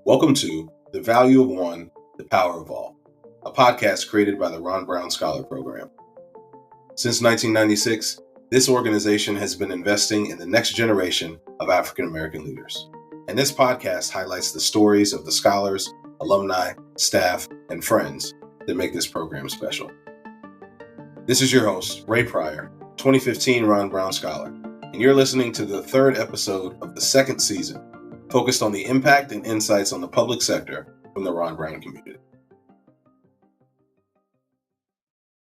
Welcome to The Value of One, The Power of All, a podcast created by the Ron Brown Scholar Program. Since 1996, this organization has been investing in the next generation of African American leaders. And this podcast highlights the stories of the scholars, alumni, staff, and friends that make this program special. This is your host, Ray Pryor, 2015 Ron Brown Scholar, and you're listening to the third episode of the second season, focused on the impact and insights on the public sector from the Ron Brown community.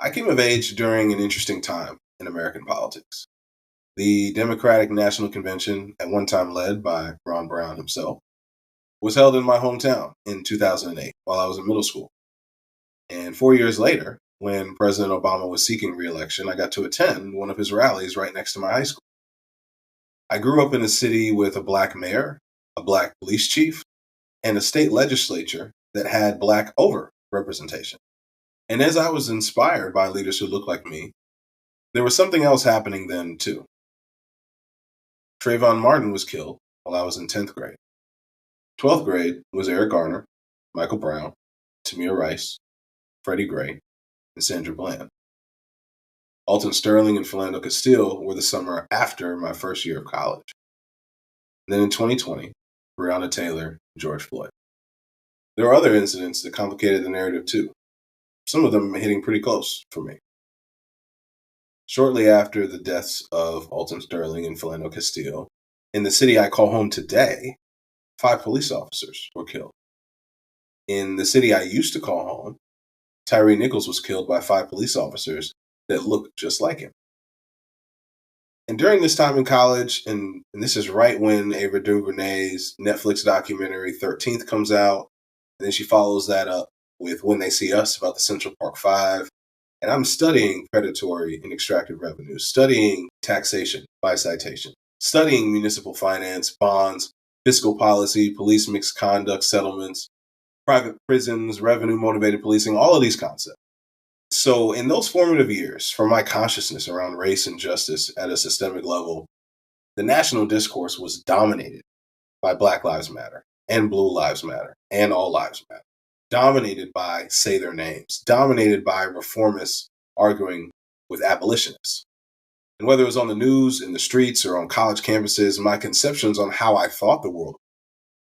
I came of age during an interesting time in American politics. The Democratic National Convention, at one time led by Ron Brown himself, was held in my hometown in 2008 while I was in middle school. And 4 years later, when President Obama was seeking re-election, I got to attend one of his rallies right next to my high school. I grew up in a city with a Black mayor, a Black police chief, and a state legislature that had Black over-representation. And as I was inspired by leaders who looked like me, there was something else happening then, too. Trayvon Martin was killed while I was in 10th grade. 12th grade was Eric Garner, Michael Brown, Tamir Rice, Freddie Gray, and Sandra Bland. Alton Sterling and Philando Castile were the summer after my first year of college. And then in 2020, Breonna Taylor and George Floyd. There were other incidents that complicated the narrative too, some of them hitting pretty close for me. Shortly after the deaths of Alton Sterling and Philando Castile, in the city I call home today, 5 police officers were killed. In the city I used to call home, Tyree Nichols was killed by 5 police officers that looked just like him. And during this time in college, and this is right when Ava DuVernay's Netflix documentary 13th comes out, and then she follows that up with When They See Us about the Central Park Five. And I'm studying predatory and extractive revenues, studying taxation by citation, studying municipal finance, bonds, fiscal policy, police misconduct settlements, private prisons, revenue-motivated policing, all of these concepts. So in those formative years, for my consciousness around race and justice at a systemic level, the national discourse was dominated by Black Lives Matter and Blue Lives Matter and All Lives Matter, dominated by Say Their Names, dominated by reformists arguing with abolitionists. And whether it was on the news, in the streets, or on college campuses, my conceptions on how I thought the world,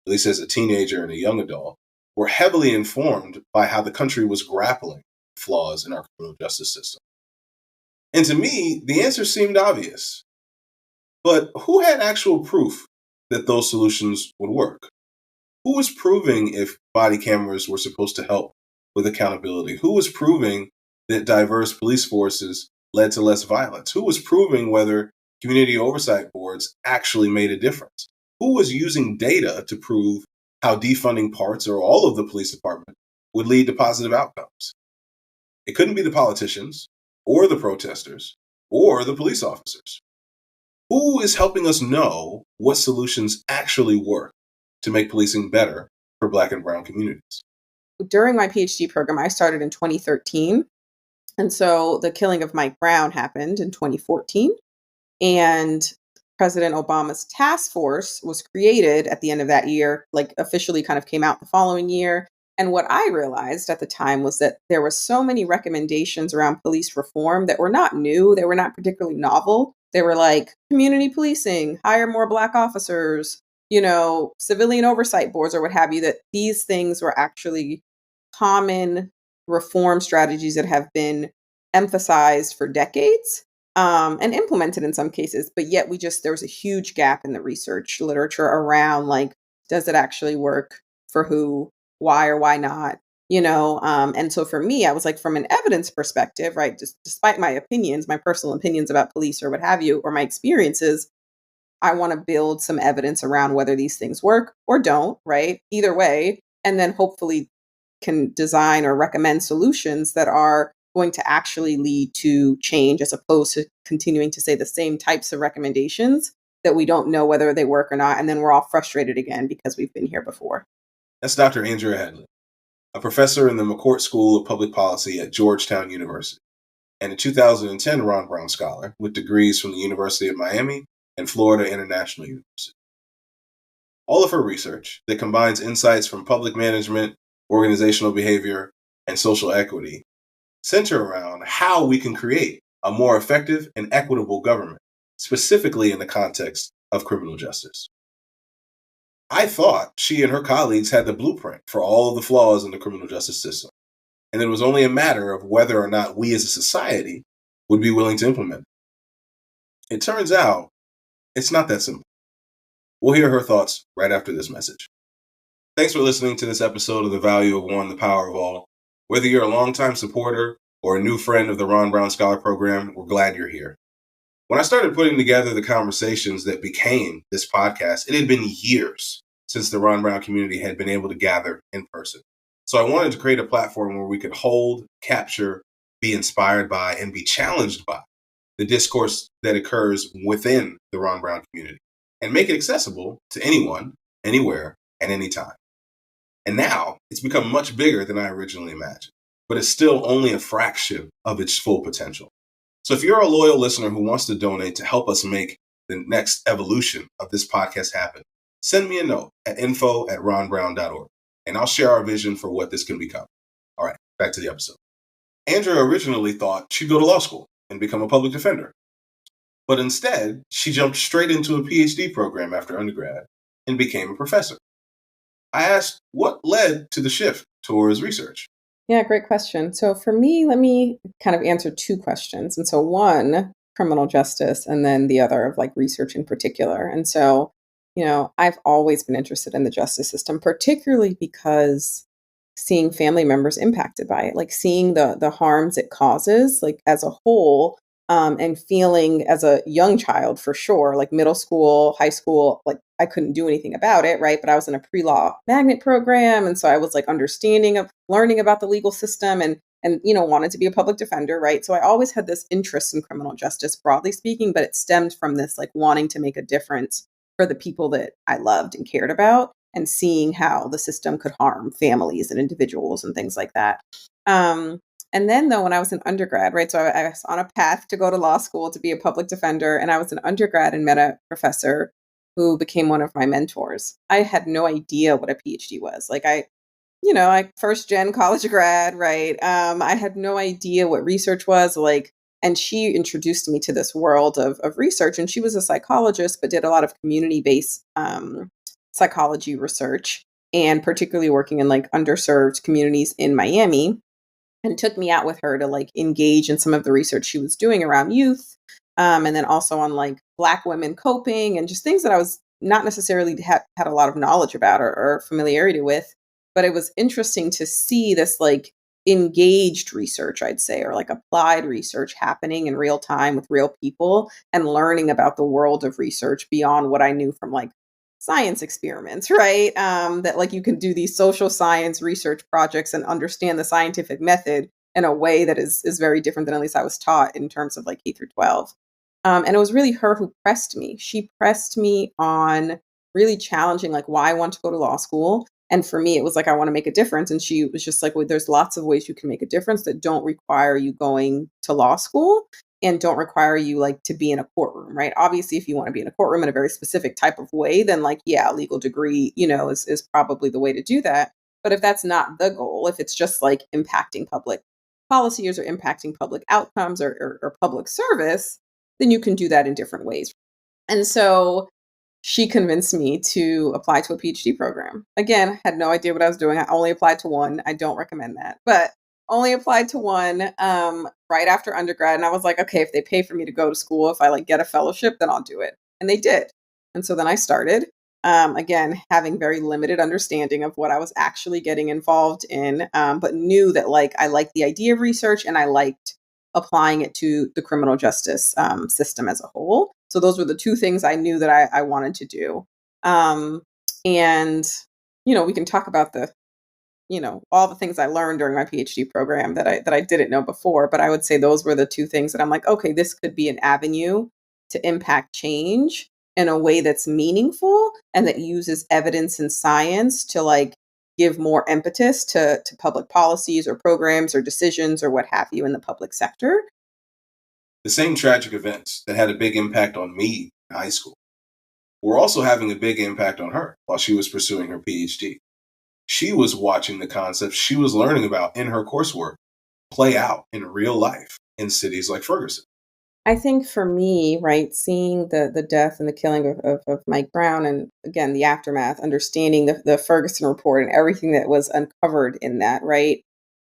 at least as a teenager and a young adult, were heavily informed by how the country was grappling flaws in our criminal justice system. And to me, the answer seemed obvious. But who had actual proof that those solutions would work? Who was proving if body cameras were supposed to help with accountability? Who was proving that diverse police forces led to less violence? Who was proving whether community oversight boards actually made a difference? Who was using data to prove how defunding parts or all of the police department would lead to positive outcomes? It couldn't be the politicians or the protesters or the police officers. Who is helping us know what solutions actually work to make policing better for Black and Brown communities? During my PhD program, I started in 2013. And so the killing of Mike Brown happened in 2014. And President Obama's task force was created at the end of that year, like officially kind of came out the following year. And what I realized at the time was that there were so many recommendations around police reform that were not new. They were not particularly novel. They were like community policing, hire more Black officers, civilian oversight boards or what have you, that these things were actually common reform strategies that have been emphasized for decades and implemented in some cases. But yet there was a huge gap in the research literature around, like, does it actually work for who? Why or why not, and so for me, I was like, from an evidence perspective, right, just despite my opinions, my personal opinions about police or what have you, or my experiences, I want to build some evidence around whether these things work or don't, right, either way, and then hopefully can design or recommend solutions that are going to actually lead to change, as opposed to continuing to say the same types of recommendations that we don't know whether they work or not, and then we're all frustrated again because we've been here before. That's Dr. Andrea Headley, a professor in the McCourt School of Public Policy at Georgetown University, and a 2010 Ron Brown Scholar with degrees from the University of Miami and Florida International University. All of her research that combines insights from public management, organizational behavior, and social equity center around how we can create a more effective and equitable government, specifically in the context of criminal justice. I thought she and her colleagues had the blueprint for all of the flaws in the criminal justice system, and it was only a matter of whether or not we as a society would be willing to implement it. It turns out it's not that simple. We'll hear her thoughts right after this message. Thanks for listening to this episode of The Value of One, The Power of All. Whether you're a longtime supporter or a new friend of the Ron Brown Scholar Program, we're glad you're here. When I started putting together the conversations that became this podcast, it had been years since the Ron Brown community had been able to gather in person. So I wanted to create a platform where we could hold, capture, be inspired by, and be challenged by the discourse that occurs within the Ron Brown community and make it accessible to anyone, anywhere, at any time. And now it's become much bigger than I originally imagined, but it's still only a fraction of its full potential. So if you're a loyal listener who wants to donate to help us make the next evolution of this podcast happen, send me a note at info@ronbrown.org, and I'll share our vision for what this can become. All right, back to the episode. Andrea originally thought she'd go to law school and become a public defender. But instead, she jumped straight into a PhD program after undergrad and became a professor. I asked what led to the shift towards research. Yeah, great question. So for me, let me kind of answer two questions. And so one, criminal justice, and then the other of like research in particular. And so, I've always been interested in the justice system, particularly because seeing family members impacted by it, like seeing the harms it causes, like as a whole, and feeling as a young child for sure, like middle school, high school, like I couldn't do anything about it, right? But I was in a pre-law magnet program, and so I was like learning about the legal system, and wanted to be a public defender, right? So I always had this interest in criminal justice, broadly speaking, but it stemmed from this like wanting to make a difference for the people that I loved and cared about, and seeing how the system could harm families and individuals and things like that. And then, though, when I was an undergrad, right, so I was on a path to go to law school to be a public defender, and I was an undergrad and met a professor who became one of my mentors. I had no idea what a PhD was. Like I first gen college grad, right? I had no idea what research was like. And she introduced me to this world of research. And she was a psychologist, but did a lot of community-based psychology research, and particularly working in like underserved communities in Miami, and took me out with her to like engage in some of the research she was doing around youth. And then also on like Black women coping and just things that I was not necessarily had a lot of knowledge about or familiarity with. But it was interesting to see this like engaged research, I'd say, or like applied research happening in real time with real people, and learning about the world of research beyond what I knew from like science experiments, right? That like you can do these social science research projects and understand the scientific method in a way that is very different than at least I was taught in terms of like K through 12. And it was really her who pressed me. She pressed me on really challenging like why I want to go to law school. And for me, it was like, I want to make a difference. And she was just like, well, there's lots of ways you can make a difference that don't require you going to law school and don't require you like to be in a courtroom, right? Obviously, if you want to be in a courtroom in a very specific type of way, then like, yeah, a legal degree, is probably the way to do that. But if that's not the goal, if it's just like impacting public policies or impacting public outcomes or public service, then you can do that in different ways. And so she convinced me to apply to a PhD program. Again, had no idea what I was doing. I only applied to one. I don't recommend that, but only applied to one right after undergrad. And I was like, okay, if they pay for me to go to school, if I like get a fellowship, then I'll do it. And they did. And so then I started, again, having very limited understanding of what I was actually getting involved in, but knew that like I liked the idea of research and I liked applying it to the criminal justice system as a whole. So those were the two things I knew that I wanted to do. And, we can talk about all the things I learned during my PhD program that I didn't know before, but I would say those were the two things that I'm like, okay, this could be an avenue to impact change in a way that's meaningful and that uses evidence and science to like give more impetus to public policies or programs or decisions or what have you in the public sector. The same tragic events that had a big impact on me in high school were also having a big impact on her while she was pursuing her PhD. She was watching the concepts she was learning about in her coursework play out in real life in cities like Ferguson. I think for me, right, seeing the death and the killing of Mike Brown, and again the aftermath, understanding the Ferguson report and everything that was uncovered in that, right?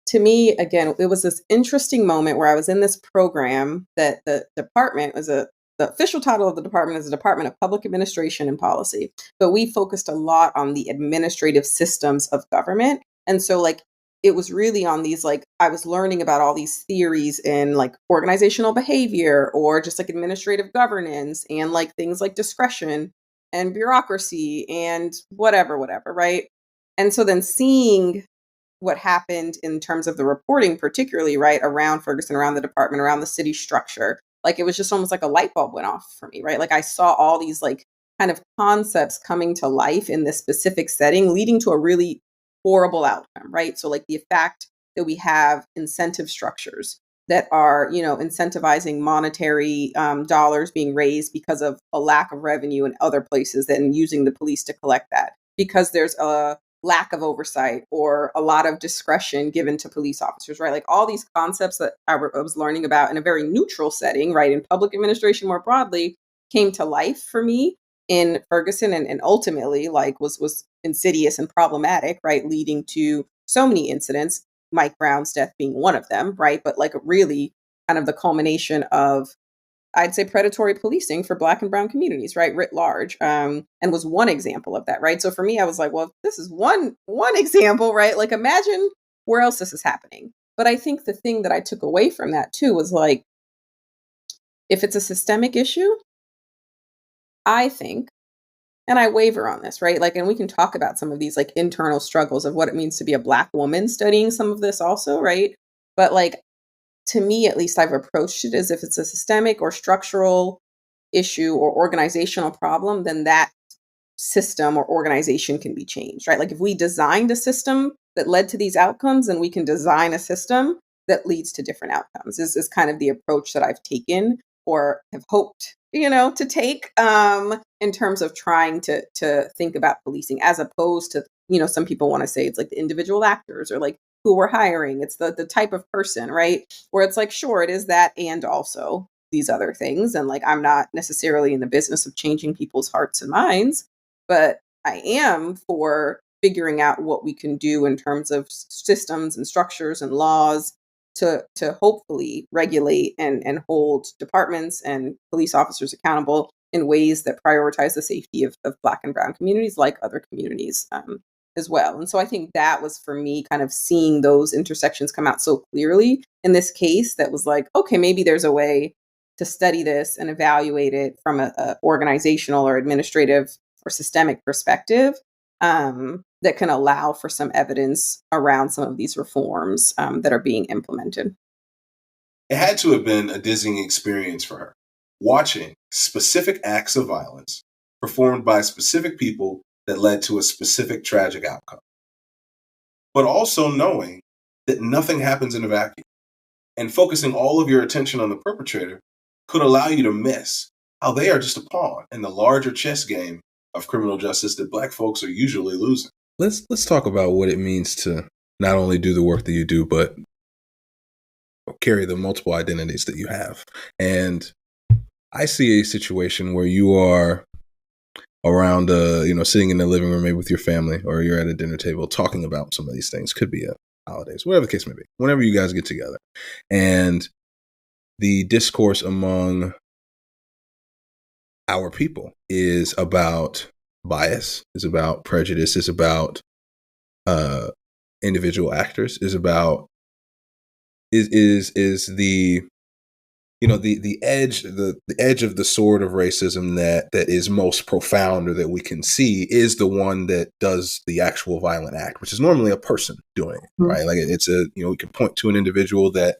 To me, again, it was this interesting moment where I was in this program that the department was the official title of the department is the Department of Public Administration and Policy, but we focused a lot on the administrative systems of government. And so, like, it was really on these, like, I was learning about all these theories in like organizational behavior or just like administrative governance and like things like discretion and bureaucracy and whatever, right? And so then seeing what happened in terms of the reporting, particularly right around Ferguson, around the department, around the city structure, like it was just almost like a light bulb went off for me, right? Like I saw all these like kind of concepts coming to life in this specific setting, leading to a really horrible outcome, right? So like the fact that we have incentive structures that are, incentivizing monetary dollars being raised because of a lack of revenue in other places and using the police to collect that because there's a lack of oversight or a lot of discretion given to police officers, right? Like all these concepts that I was learning about in a very neutral setting, right, in public administration more broadly, came to life for me in Ferguson and ultimately like was insidious and problematic, right, leading to so many incidents, Mike Brown's death being one of them, right? But like really kind of the culmination of, I'd say, predatory policing for Black and Brown communities, right, writ large, and was one example of that, right? So for me, I was like, well, this is one example, right? Like, imagine where else this is happening. But I think the thing that I took away from that too was like, if it's a systemic issue, I think, and I waver on this, right? Like, and we can talk about some of these like internal struggles of what it means to be a Black woman studying some of this also, right? But like, to me, at least, I've approached it as if it's a systemic or structural issue or organizational problem, then that system or organization can be changed, right? Like if we designed a system that led to these outcomes, then we can design a system that leads to different outcomes. This is kind of the approach that I've taken or have hoped, to take in terms of trying to think about policing as opposed to, some people want to say it's like the individual actors or like who we're hiring. It's the type of person, right? Where it's like, sure, it is that and also these other things. And like, I'm not necessarily in the business of changing people's hearts and minds, but I am for figuring out what we can do in terms of systems and structures and laws to hopefully regulate and hold departments and police officers accountable in ways that prioritize the safety of Black and Brown communities like other communities as well. And so I think that was for me kind of seeing those intersections come out so clearly in this case that was like, okay, maybe there's a way to study this and evaluate it from a organizational or administrative or systemic perspective that can allow for some evidence around some of these reforms that are being implemented. It had to have been a dizzying experience for her, watching specific acts of violence performed by specific people that led to a specific tragic outcome, but also knowing that nothing happens in a vacuum. And focusing all of your attention on the perpetrator could allow you to miss how they are just a pawn in the larger chess game of criminal justice that Black folks are usually losing. Let's talk about what it means to not only do the work that you do, but carry the multiple identities that you have. And I see a situation where you are around, sitting in the living room, maybe with your family, or you're at a dinner table talking about some of these things. Could be holidays, whatever the case may be. Whenever you guys get together, and the discourse among our people is about bias, is about prejudice, is about individual actors, is about is the the edge of the sword of racism that is most profound or that we can see is the one that does the actual violent act, which is normally a person doing it, right? Like it's we can point to an individual that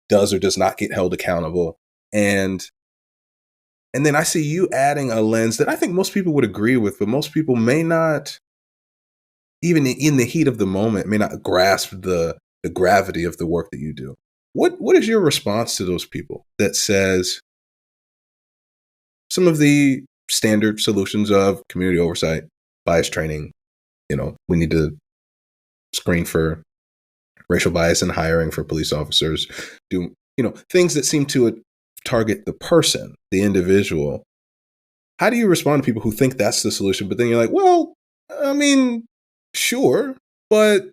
does or does not get held accountable, and then I see you adding a lens that I think most people would agree with, but most people may not, even in the heat of the moment, may not grasp the gravity of the work that you do. What is your response to those people that says some of the standard solutions of community oversight, bias training. We need to screen for racial bias in hiring for police officers, do, things that seem to target the person, the individual. How do you respond to people who think that's the solution, but then you're like, well, I mean, sure, but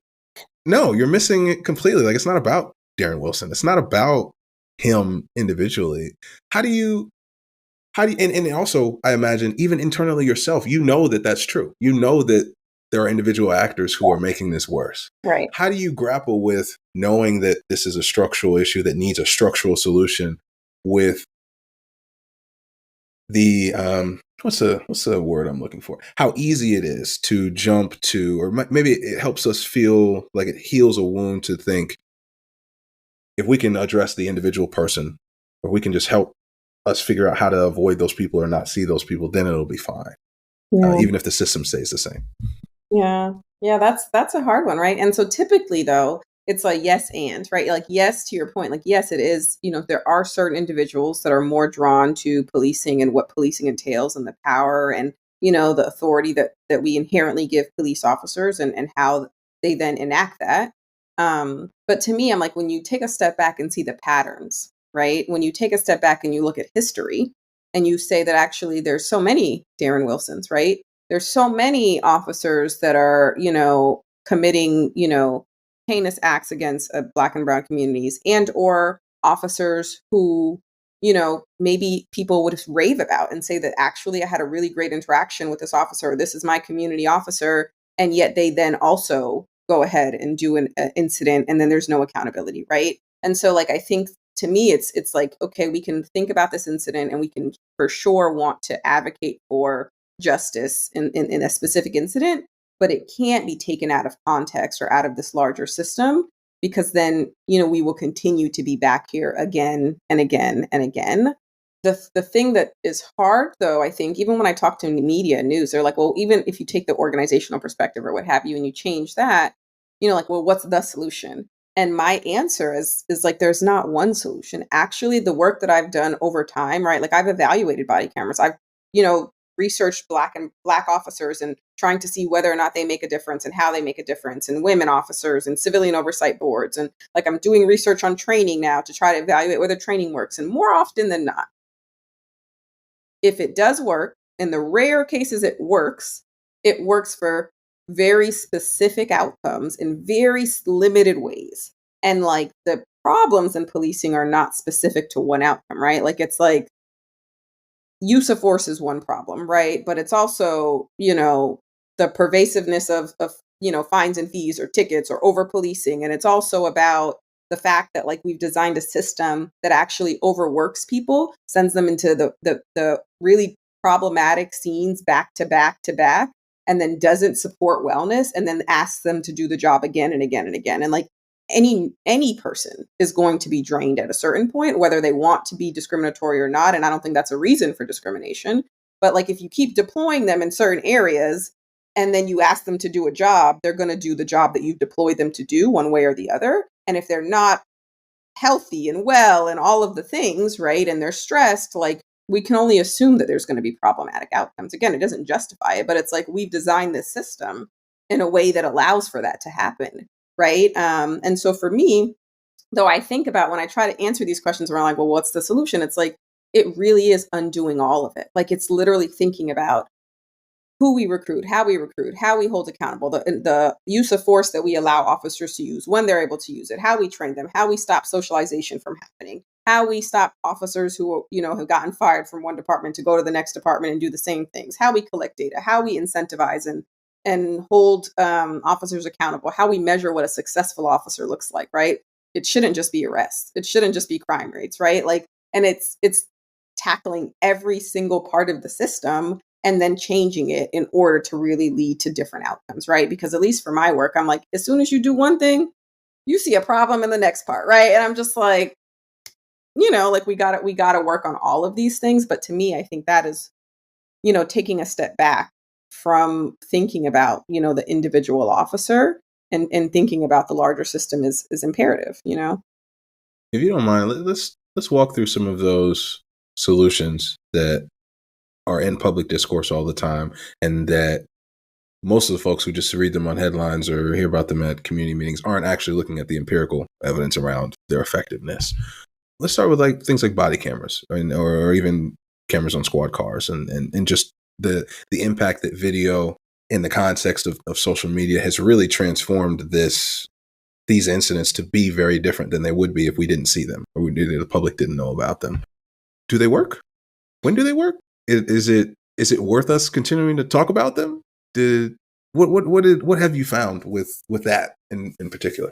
no, you're missing it completely. Like, it's not about Darren Wilson. It's not about him individually. How do you, and also, I imagine, even internally yourself, that that's true. That there are individual actors who are making this worse. Right. How do you grapple with knowing that this is a structural issue that needs a structural solution with the, what's the word I'm looking for? How easy it is to jump to, or maybe it helps us feel like it heals a wound to think, if we can address the individual person, or we can just help us figure out how to avoid those people or not see those people, then it'll be fine. Yeah. Even if the system stays the same. Yeah. That's a hard one, right? And so typically, though, it's like yes and, right? Like, yes, to your point, like, yes, it is, there are certain individuals that are more drawn to policing and what policing entails and the power and, the authority that we inherently give police officers and how they then enact that. But to me, I'm like, when you take a step back and see the patterns, right? When you take a step back and you look at history and you say that actually there's so many Darren Wilsons, right? There's so many officers that are, committing, heinous acts against Black and brown communities, and or officers who, maybe people would rave about and say that actually I had a really great interaction with this officer. This is my community officer. And yet they then also go ahead and do an incident, and then there's no accountability, right? And so, like, I think to me, it's like, okay, we can think about this incident and we can for sure want to advocate for justice in a specific incident, but it can't be taken out of context or out of this larger system, because then, we will continue to be back here again and again and again. The thing that is hard, though, I think, even when I talk to media and news, they're like, well, even if you take the organizational perspective or what have you, and you change that, like, well, what's the solution? And my answer is like, there's not one solution. Actually, the work that I've done over time, right? Like, I've evaluated body cameras. I've, researched black officers and trying to see whether or not they make a difference and how they make a difference, and women officers and civilian oversight boards. And like, I'm doing research on training now to try to evaluate whether training works. And more often than not, if it does work, in the rare cases it works for very specific outcomes in very limited ways. And like, the problems in policing are not specific to one outcome, right? Like, it's like, use of force is one problem, right? But it's also, the pervasiveness of fines and fees or tickets or over policing. And it's also about the fact that, like, we've designed a system that actually overworks people, sends them into the really problematic scenes back to back to back, and then doesn't support wellness, and then asks them to do the job again and again and again. And like, any person is going to be drained at a certain point, whether they want to be discriminatory or not. And I don't think that's a reason for discrimination. But like, if you keep deploying them in certain areas and then you ask them to do a job, they're going to do the job that you've deployed them to do, one way or the other. And if they're not healthy and well and all of the things, right, and they're stressed, like, we can only assume that there's going to be problematic outcomes. Again, it doesn't justify it, but it's like, we've designed this system in a way that allows for that to happen. Right. And so for me, though, I think about, when I try to answer these questions around like, well, what's the solution? It's like, it really is undoing all of it. Like, it's literally thinking about who we recruit, how we hold accountable, the use of force that we allow officers to use when they're able to use it, how we train them, how we stop socialization from happening, how we stop officers who, have gotten fired from one department to go to the next department and do the same things, how we collect data, how we incentivize and hold officers accountable, how we measure what a successful officer looks like, right? It shouldn't just be arrests. It shouldn't just be crime rates, right? Like, and it's tackling every single part of the system and then changing it in order to really lead to different outcomes, right? Because at least for my work, I'm like, as soon as you do one thing, you see a problem in the next part, right? And I'm just like, like, we got to work on all of these things. But to me, I think that is, taking a step back from thinking about, the individual officer and thinking about the larger system is imperative, If you don't mind, let's walk through some of those solutions that are in public discourse all the time, and that most of the folks who just read them on headlines or hear about them at community meetings aren't actually looking at the empirical evidence around their effectiveness. Let's start with like things like body cameras, or even cameras on squad cars, and just the impact that video in the context of social media has really transformed these incidents to be very different than they would be if we didn't see them or the public didn't know about them. Do they work? When do they work? Is it worth us continuing to talk about them? What have you found with that in particular?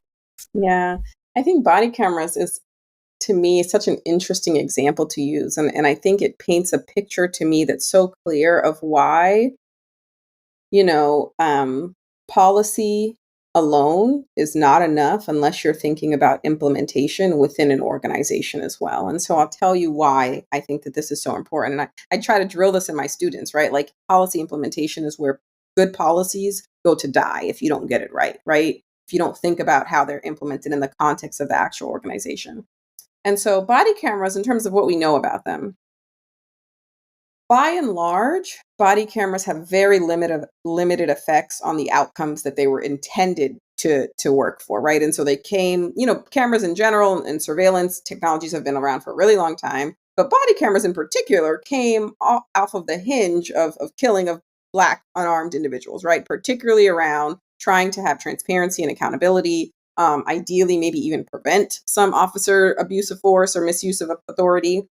Yeah, I think body cameras is, to me, such an interesting example to use. And I think it paints a picture to me that's so clear of why, you know, policy alone is not enough unless you're thinking about implementation within an organization as well. And so I'll tell you why I think that this is so important. And I try to drill this in my students, right? Like, policy implementation is where good policies go to die if you don't get it right, right? If you don't think about how they're implemented in the context of the actual organization. And so body cameras, in terms of what we know about them, by and large, body cameras have very limited effects on the outcomes that they were intended to work for, right? And so they came, cameras in general and surveillance technologies have been around for a really long time, but body cameras in particular came off of the hinge of killing of Black unarmed individuals, right? Particularly around trying to have transparency and accountability, ideally maybe even prevent some officer abuse of force or misuse of authority.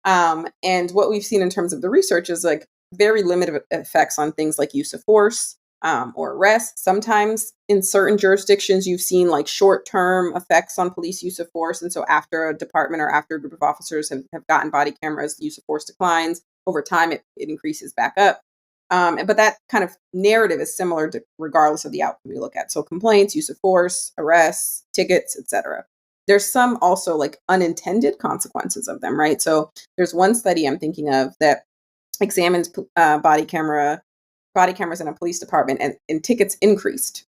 And what we've seen in terms of the research is like very limited effects on things like use of force or arrest. Sometimes in certain jurisdictions, you've seen like short-term effects on police use of force. And so after a department or after a group of officers have gotten body cameras, the use of force declines. Over time, it increases back up. But that kind of narrative is similar to regardless of the outcome you look at. So complaints, use of force, arrests, tickets, etc. There's some also like unintended consequences of them, right? So there's one study I'm thinking of that examines body cameras in a police department, and tickets increased.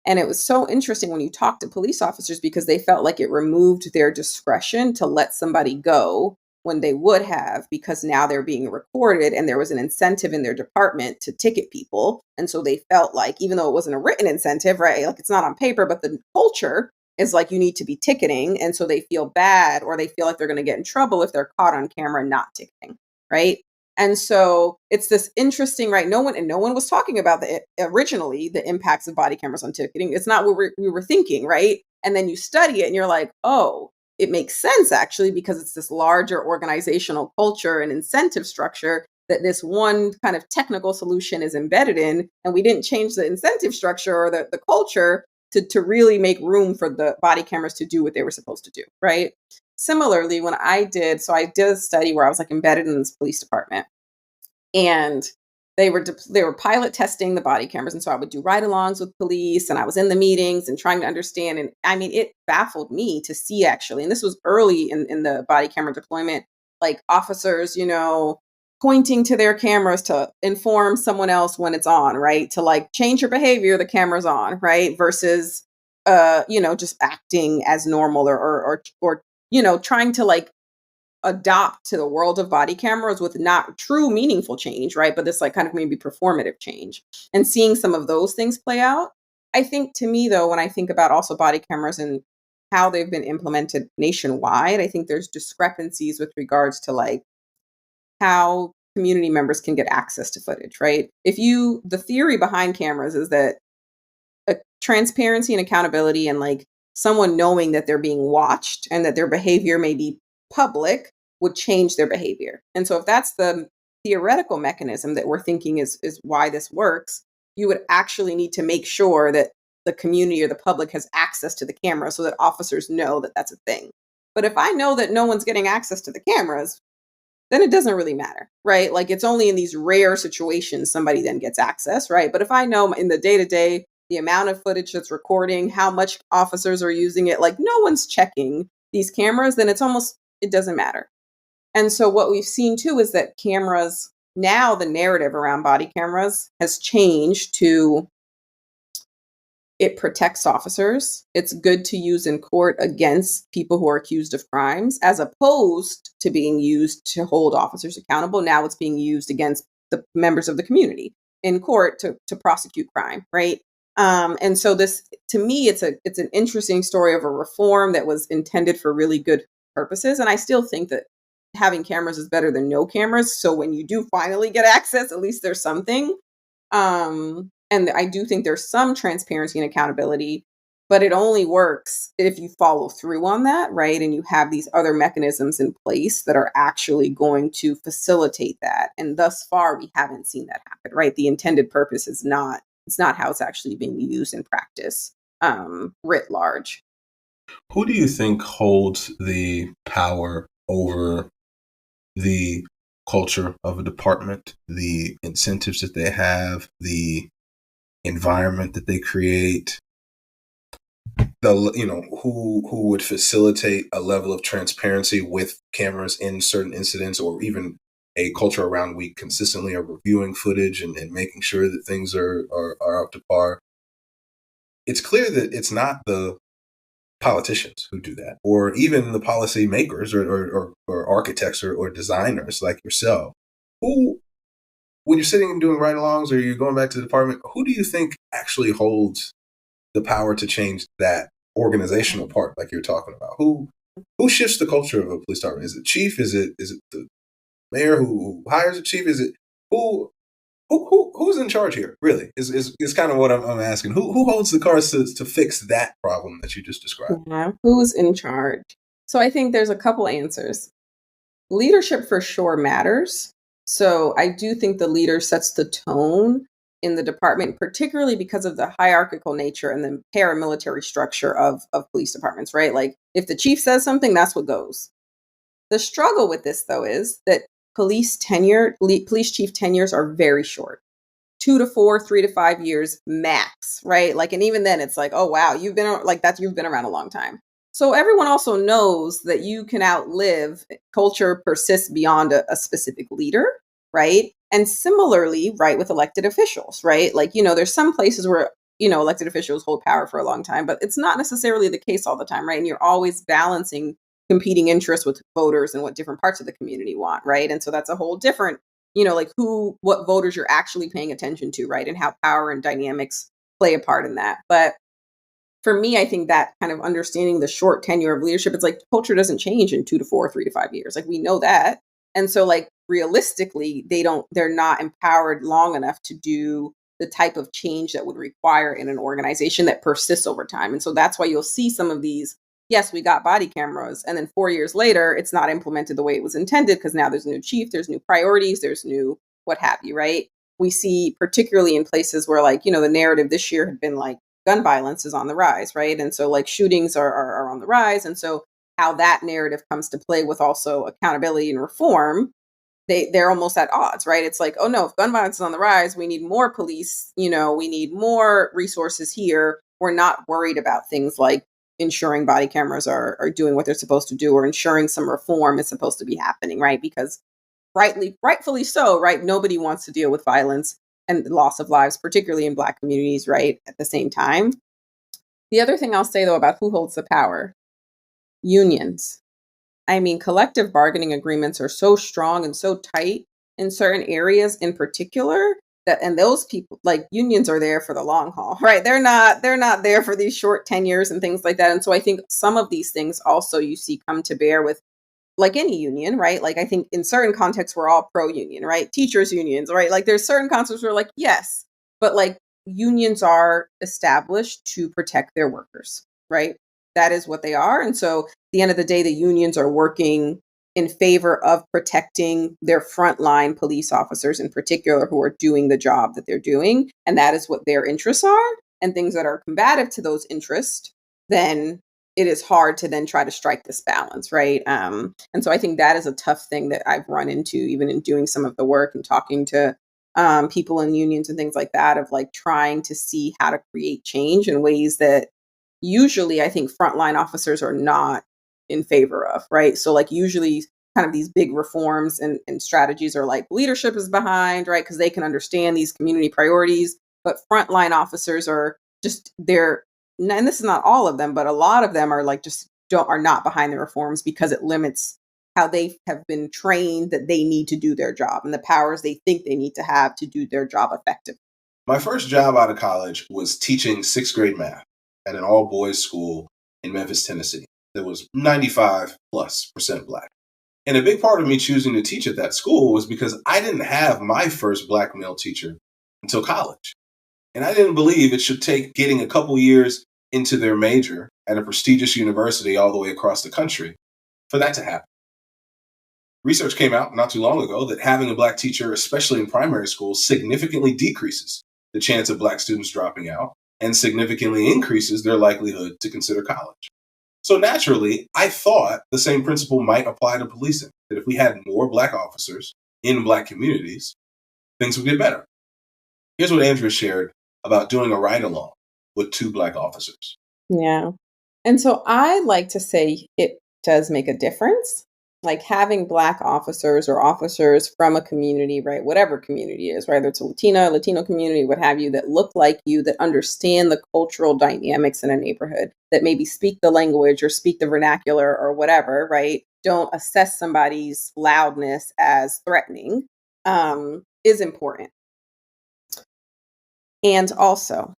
And it was so interesting when you talk to police officers because they felt like it removed their discretion to let somebody go when they would have, because now they're being recorded and there was an incentive in their department to ticket people. And so they felt like, even though it wasn't a written incentive, right? Like it's not on paper, but the culture is like, you need to be ticketing. And so they feel bad, or they feel like they're going to get in trouble if they're caught on camera not ticketing, right? And so it's this interesting, right? No one was talking about originally the impacts of body cameras on ticketing. It's not what we were thinking, right? And then you study it and you're like, oh, it makes sense actually, because it's this larger organizational culture and incentive structure that this one kind of technical solution is embedded in. And we didn't change the incentive structure or the culture to really make room for the body cameras to do what they were supposed to do, right? Similarly, when I did a study where I was like embedded in this police department, and they were pilot testing the body cameras. And so I would do ride-alongs with police, and I was in the meetings and trying to understand. And I mean, it baffled me to see actually, and this was early in the body camera deployment, like officers, pointing to their cameras to inform someone else when it's on, right? To like change your behavior, the camera's on, right? Versus, just acting as normal or trying to like adopt to the world of body cameras with not true meaningful change, right? But this like kind of maybe performative change, and seeing some of those things play out. I think to me though, when I think about also body cameras and how they've been implemented nationwide, I think there's discrepancies with regards to like how community members can get access to footage, right? The theory behind cameras is that transparency and accountability and like someone knowing that they're being watched and that their behavior may be public would change their behavior. And so if that's the theoretical mechanism that we're thinking is why this works, you would actually need to make sure that the community or the public has access to the camera so that officers know that that's a thing. But if I know that no one's getting access to the cameras, then it doesn't really matter, right? Like it's only in these rare situations somebody then gets access, right? But if I know in the day-to-day, the amount of footage that's recording, how much officers are using it, like no one's checking these cameras, then it doesn't matter. And so what we've seen too is that cameras, now the narrative around body cameras has changed to It protects officers. It's good to use in court against people who are accused of crimes, as opposed to being used to hold officers accountable. Now it's being used against the members of the community in court to prosecute crime, right? And so this, to me, it's an interesting story of a reform that was intended for really good purposes. And I still think that having cameras is better than no cameras. So when you do finally get access, at least there's something. And I do think there's some transparency and accountability, but it only works if you follow through on that, right? And you have these other mechanisms in place that are actually going to facilitate that. And thus far, we haven't seen that happen, right? The intended purpose is not, it's not how it's actually being used in practice, writ large. Who do you think holds the power over the culture of a department, the incentives that they have, the environment that they create, who would facilitate a level of transparency with cameras in certain incidents, or even a culture around we consistently are reviewing footage and making sure that things are up to par? It's clear that it's not the politicians who do that, or even the policy makers or architects or designers like yourself. Who, when you're sitting and doing ride-alongs or you're going back to the department, who do you think actually holds the power to change that organizational part, like you're talking about? Who shifts the culture of a police department? Is it chief? Is it the mayor who hires a chief? Is it who's in charge here? Really, is kind of what I'm asking. Who holds the cards to fix that problem that you just described? Yeah. Who's in charge? So I think there's a couple answers. Leadership for sure matters. So I do think the leader sets the tone in the department, particularly because of the hierarchical nature and the paramilitary structure of police departments, right? Like if the chief says something, that's what goes. The struggle with this, though, is that police chief tenures are very short. 2 to 4, 3 to 5 years max, right? Like, and even then it's like, oh, wow, you've been around a long time. So everyone also knows that you can outlive, culture persists beyond a specific leader, right? And similarly, right, with elected officials, right? Like, there's some places where, elected officials hold power for a long time, but it's not necessarily the case all the time, right? And you're always balancing competing interests with voters and what different parts of the community want, right? And so that's a whole different, like what voters you're actually paying attention to, right? And how power and dynamics play a part in that. But for me, I think that kind of understanding the short tenure of leadership, it's like culture doesn't change in 2 to 4, 3 to 5 years. Like we know that. And so like realistically, they're not empowered long enough to do the type of change that would require in an organization that persists over time. And so that's why you'll see some of these, yes, we got body cameras. And then 4 years later, it's not implemented the way it was intended because now there's a new chief, there's new priorities, there's new what have you, right? We see particularly in places where like, the narrative this year had been like, gun violence is on the rise, right? And so like shootings are on the rise. And so how that narrative comes to play with also accountability and reform, they're almost at odds, right? It's like, oh no, if gun violence is on the rise, we need more police, we need more resources here. We're not worried about things like ensuring body cameras are doing what they're supposed to do, or ensuring some reform is supposed to be happening, right? Because rightfully so, right? Nobody wants to deal with violence and loss of lives, particularly in Black communities, right? At the same time. The other thing I'll say, though, about who holds the power, unions. I mean, collective bargaining agreements are so strong and so tight in certain areas in particular and those people, like unions, are there for the long haul, right? They're not there for these short tenures and things like that. And so I think some of these things also you see come to bear with, like any union, right? Like I think in certain contexts, we're all pro-union, right? Teachers unions, right? Like there's certain concepts where like, yes, but like unions are established to protect their workers, right? That is what they are. And so at the end of the day, the unions are working in favor of protecting their frontline police officers in particular who are doing the job that they're doing. And that is what their interests are. And things that are combative to those interests, then it is hard to then try to strike this balance, right? And so I think that is a tough thing that I've run into even in doing some of the work and talking to people in unions and things like that, of like trying to see how to create change in ways that usually I think frontline officers are not in favor of, right? So like usually kind of these big reforms and strategies are like leadership is behind, right? Because they can understand these community priorities, but frontline officers are just they're, and this is not all of them, but a lot of them are like just are not behind the reforms because it limits how they have been trained that they need to do their job and the powers they think they need to have to do their job effectively. My first job out of college was teaching sixth grade math at an all boys school in Memphis, Tennessee that was 95+% Black. And a big part of me choosing to teach at that school was because I didn't have my first Black male teacher until college. And I didn't believe it should take getting a couple years into their major at a prestigious university all the way across the country for that to happen. Research came out not too long ago that having a Black teacher, especially in primary schools, significantly decreases the chance of Black students dropping out and significantly increases their likelihood to consider college. So naturally, I thought the same principle might apply to policing, that if we had more Black officers in Black communities, things would get better. Here's what Andrea shared about doing a ride-along with 2 Black officers. Yeah. And so I like to say it does make a difference. Like having Black officers or officers from a community, right? Whatever community it is, whether it's a Latino community, what have you, that look like you, that understand the cultural dynamics in a neighborhood, that maybe speak the language or speak the vernacular or whatever, right? Don't assess somebody's loudness as threatening, is important. And also,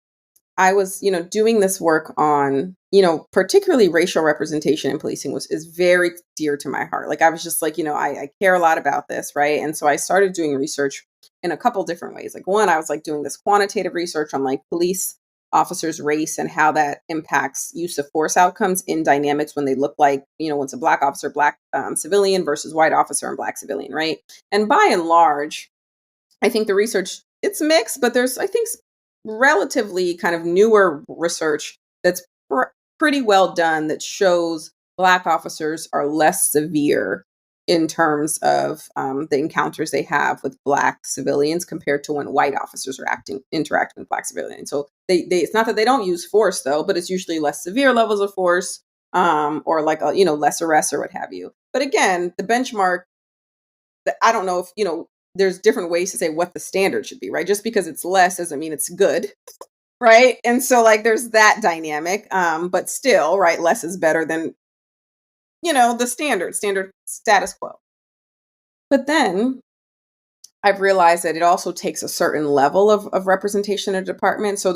I was, doing this work on, particularly racial representation in policing is very dear to my heart. Like I was just like, I care a lot about this, right? And so I started doing research in a couple different ways. Like one, I was like doing this quantitative research on like police officers' race and how that impacts use of force outcomes in dynamics when they look like, when it's a Black officer, Black civilian versus white officer and Black civilian, right? And by and large, I think the research, it's mixed, but there's, I think, relatively kind of newer research that's pretty well done that shows Black officers are less severe in terms of the encounters they have with Black civilians compared to when white officers are interacting with Black civilians. So it's not that they don't use force though, but it's usually less severe levels of force or like less arrests or what have you. But again, the benchmark, I don't know if there's different ways to say what the standard should be, right? Just because it's less doesn't mean it's good, right? And so like there's that dynamic, but still, right, less is better than, the standard status quo. But then I've realized that it also takes a certain level of representation in a department. So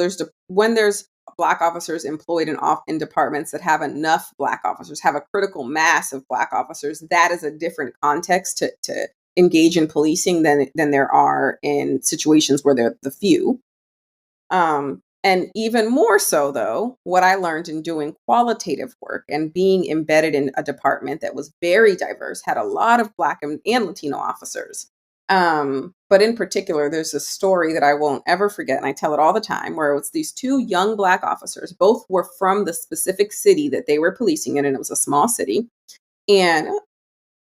when there's Black officers employed in departments that have enough Black officers, have a critical mass of Black officers, that is a different context to engage in policing than there are in situations where they're the few. And even more so, though, what I learned in doing qualitative work and being embedded in a department that was very diverse, had a lot of Black and Latino officers. But in particular, there's a story that I won't ever forget, and I tell it all the time, where it was these 2 young Black officers. Both were from the specific city that they were policing in, and it was a small city. And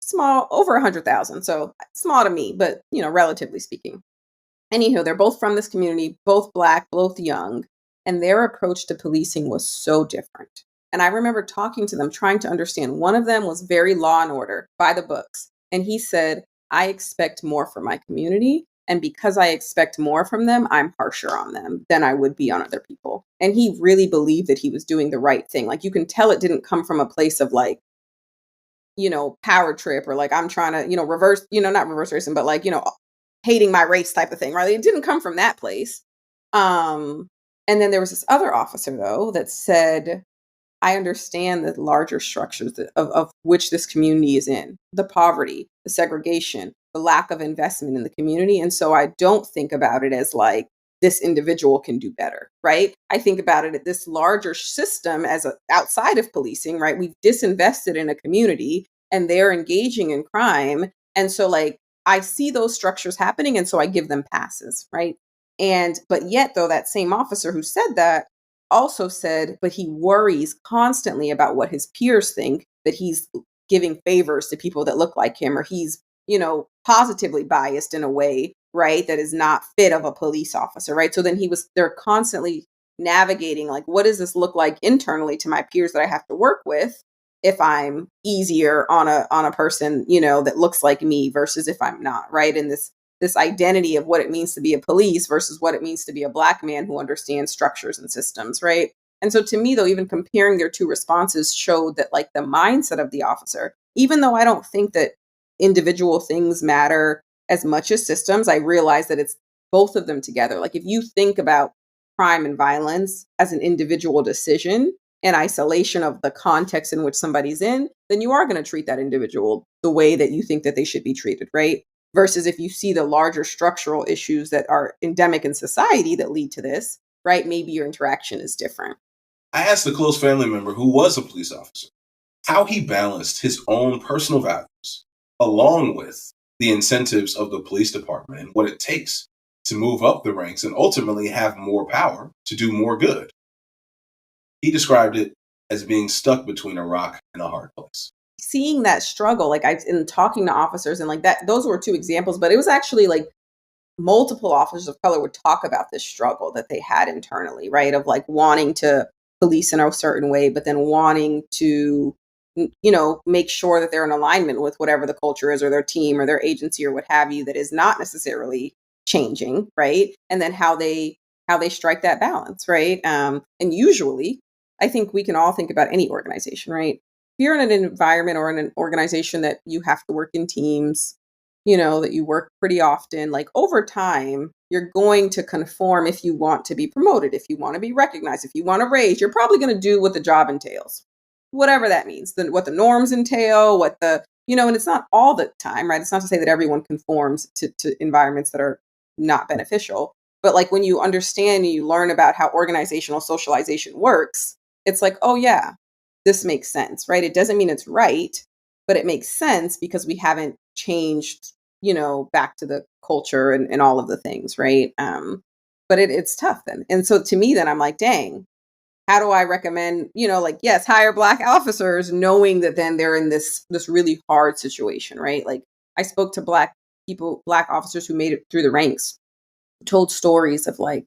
small, over 100,000. So small to me, but, relatively speaking. Anywho, they're both from this community, both Black, both young, and their approach to policing was so different. And I remember talking to them, trying to understand. One of them was very law and order, by the books. And he said, I expect more from my community. And because I expect more from them, I'm harsher on them than I would be on other people. And he really believed that he was doing the right thing. Like you can tell it didn't come from a place of like, power trip or like I'm trying to, reverse, not reverse racism, but like, hating my race type of thing, right? It didn't come from that place. And then there was this other officer though that said, I understand the larger structures of which this community is in, the poverty, the segregation, the lack of investment in the community. And so I don't think about it as like this individual can do better, right? I think about it at this larger system as outside of policing, right? We've disinvested in a community and they're engaging in crime. And so like, I see those structures happening. And so I give them passes, right? But yet though, that same officer who said that also said, but he worries constantly about what his peers think, that he's giving favors to people that look like him, or he's, positively biased in a way, right, that is not fit of a police officer, right? So then they're constantly navigating, like, what does this look like internally to my peers that I have to work with if I'm easier on a person, that looks like me versus if I'm not, right? And this this identity of what it means to be a police versus what it means to be a Black man who understands structures and systems, right? And so to me, though, even comparing their two responses showed that like the mindset of the officer, even though I don't think that individual things matter as much as systems, I realize that it's both of them together. Like if you think about crime and violence as an individual decision in isolation of the context in which somebody's in, then you are going to treat that individual the way that you think that they should be treated, right? Versus if you see the larger structural issues that are endemic in society that lead to this, right? Maybe your interaction is different. I asked a close family member who was a police officer how he balanced his own personal values along with the incentives of the police department and what it takes to move up the ranks and ultimately have more power to do more good. He described it as being stuck between a rock and a hard place. Seeing that struggle, like I've in talking to officers and like that, those were two examples, but it was actually like multiple officers of color would talk about this struggle that they had internally, right? Of like wanting to police in a certain way, but then wanting to, make sure that they're in alignment with whatever the culture is or their team or their agency or what have you that is not necessarily changing, right? And then how they strike that balance, right? And usually, I think we can all think about any organization, right? If you're in an environment or in an organization that you have to work in teams, that you work pretty often, like over time, you're going to conform if you want to be promoted, if you want to be recognized, if you want to raise, you're probably going to do what the job entails, whatever that means, then what the norms entail, and it's not all the time, right? It's not to say that everyone conforms to environments that are not beneficial. But like when you understand and you learn about how organizational socialization works, it's like, oh yeah, this makes sense, right? It doesn't mean it's right, but it makes sense because we haven't changed, back to the culture and all of the things, right? But it's tough then. And so to me, then I'm like, dang, how do I recommend, yes, hire Black officers, knowing that then they're in this really hard situation, right? Like I spoke to Black people, Black officers who made it through the ranks, told stories of like,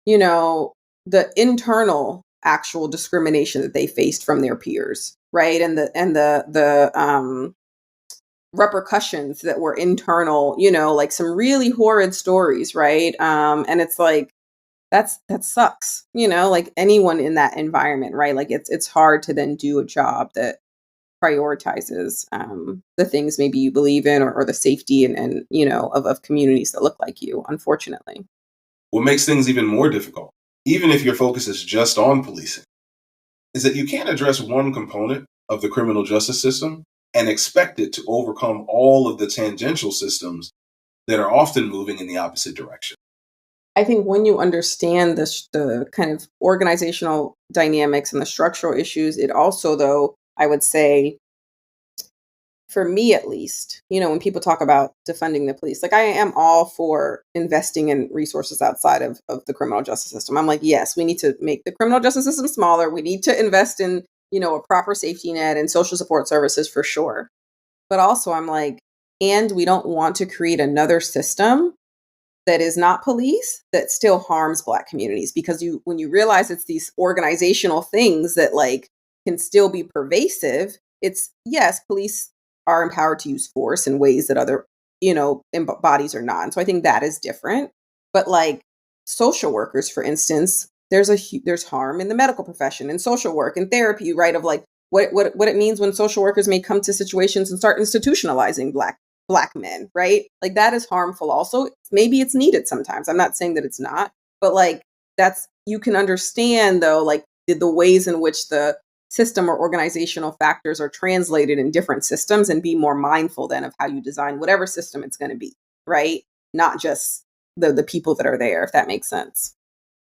the internal actual discrimination that they faced from their peers, right? And the repercussions that were internal, like some really horrid stories, right? And it's like that sucks, like anyone in that environment, right? Like it's hard to then do a job that prioritizes the things maybe you believe in or the safety and of communities that look like you, unfortunately. What makes things even more difficult, even if your focus is just on policing, is that you can't address one component of the criminal justice system and expect it to overcome all of the tangential systems that are often moving in the opposite direction. I think when you understand the kind of organizational dynamics and the structural issues, it also, though, I would say, for me at least, when people talk about defunding the police, like I am all for investing in resources outside of the criminal justice system. I'm like, yes, we need to make the criminal justice system smaller. We need to invest in, a proper safety net and social support services for sure. But also I'm like, and we don't want to create another system that is not police that still harms Black communities, because when you realize it's these organizational things that like can still be pervasive, it's yes, police are empowered to use force in ways that other bodies are not. And so I think that is different. But like social workers, for instance, there's harm in the medical profession and social work and therapy, right? Of like what it means when social workers may come to situations and start institutionalizing Black men, right? Like that is harmful also. Maybe it's needed sometimes. I'm not saying that it's not, but like you can understand though, like the ways in which the system or organizational factors are translated in different systems, and be more mindful then of how you design whatever system it's going to be, right? Not just the people that are there, if that makes sense.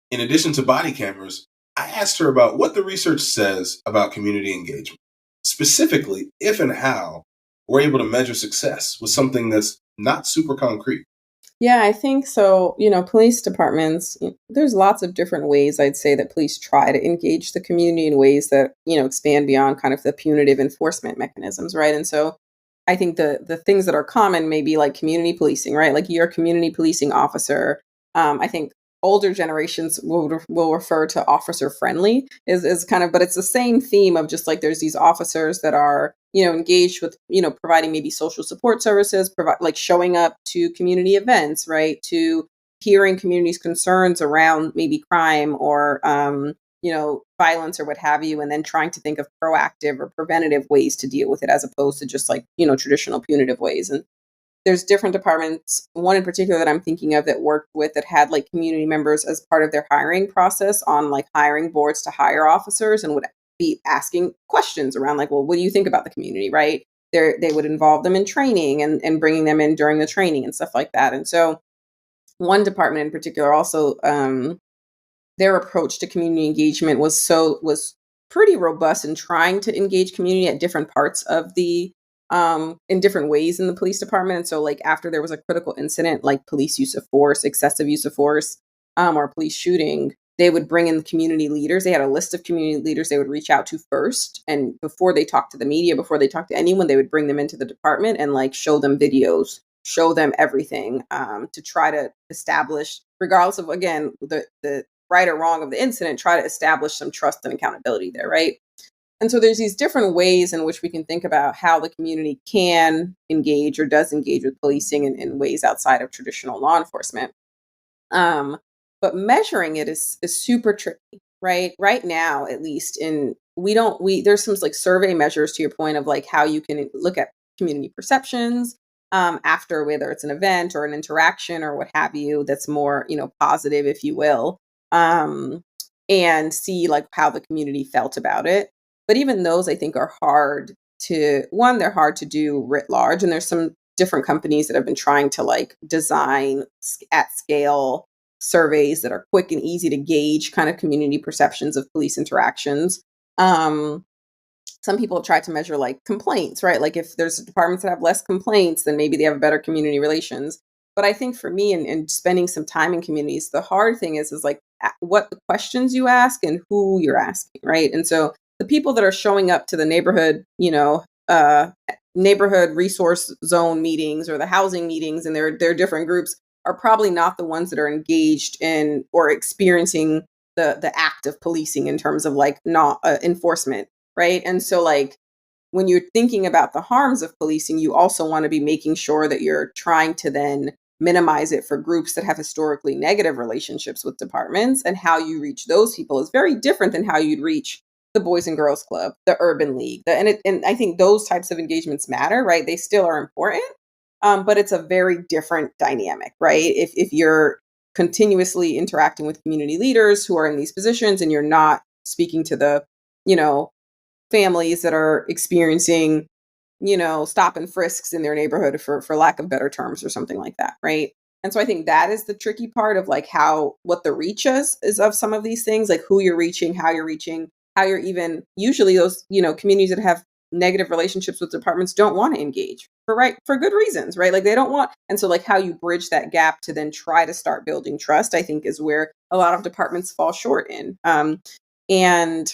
In addition to body cameras, I asked her about what the research says about community engagement, specifically if and how we're able to measure success with something that's not super concrete. Yeah, I think so. Police departments, there's lots of different ways I'd say that police try to engage the community in ways that, expand beyond kind of the punitive enforcement mechanisms, right? And so I think the things that are common may be like community policing, right? Like you're a community policing officer. I think older generations will refer to officer friendly is kind of, but it's the same theme of just like there's these officers that are, engaged with, providing maybe social support services, like showing up to community events, right? To hearing communities' concerns around maybe crime or, violence or what have you, and then trying to think of proactive or preventative ways to deal with it as opposed to just like, traditional punitive ways. And there's different departments, one in particular that I'm thinking of that worked with that had like community members as part of their hiring process on like hiring boards to hire officers, and would be asking questions around like, well, what do you think about the community, right? They would involve them in training and bringing them in during the training and stuff like that. And so one department in particular also, their approach to community engagement was pretty robust in trying to engage community at different parts of the in different ways in the police department. And so like after there was a critical incident like police use of force, excessive use of force, or police shooting, they would bring in the community leaders. They had a list of community leaders they would reach out to first, and before they talked to the media, before they talked to anyone, they would bring them into the department and like show them videos, show them everything, to try to establish, regardless of again the right or wrong of the incident, try to establish some trust and accountability there, right? And so there's these different ways in which we can think about how the community can engage or does engage with policing in ways outside of traditional law enforcement. But measuring it is super tricky, right? Right now, at least there's some like survey measures to your point of like how you can look at community perceptions after, whether it's an event or an interaction or what have you, that's more, positive, if you will, and see like how the community felt about it. But even those I think are they're hard to do writ large. And there's some different companies that have been trying to like design at scale surveys that are quick and easy to gauge kind of community perceptions of police interactions. Some people have tried to measure like complaints, right? Like if there's departments that have less complaints, then maybe they have better community relations. But I think for me, in spending some time in communities, the hard thing is like what the questions you ask and who you're asking, right? And so the people that are showing up to the neighborhood, neighborhood resource zone meetings or the housing meetings, and their different groups are probably not the ones that are engaged in or experiencing the act of policing in terms of like not enforcement, right? And so like when you're thinking about the harms of policing, you also want to be making sure that you're trying to then minimize it for groups that have historically negative relationships with departments, and how you reach those people is very different than how you'd reach the Boys and Girls Club, the Urban League. And I think those types of engagements matter, right? They still are important, but it's a very different dynamic, right? If you're continuously interacting with community leaders who are in these positions and you're not speaking to the, families that are experiencing, stop and frisks in their neighborhood for lack of better terms or something like that, right? And so I think that is the tricky part of like what the reach is of some of these things, like who you're reaching, how you're even usually those, communities that have negative relationships with departments don't want to engage for good reasons, right? Like they don't want, and so like how you bridge that gap to then try to start building trust, I think is where a lot of departments fall short in. And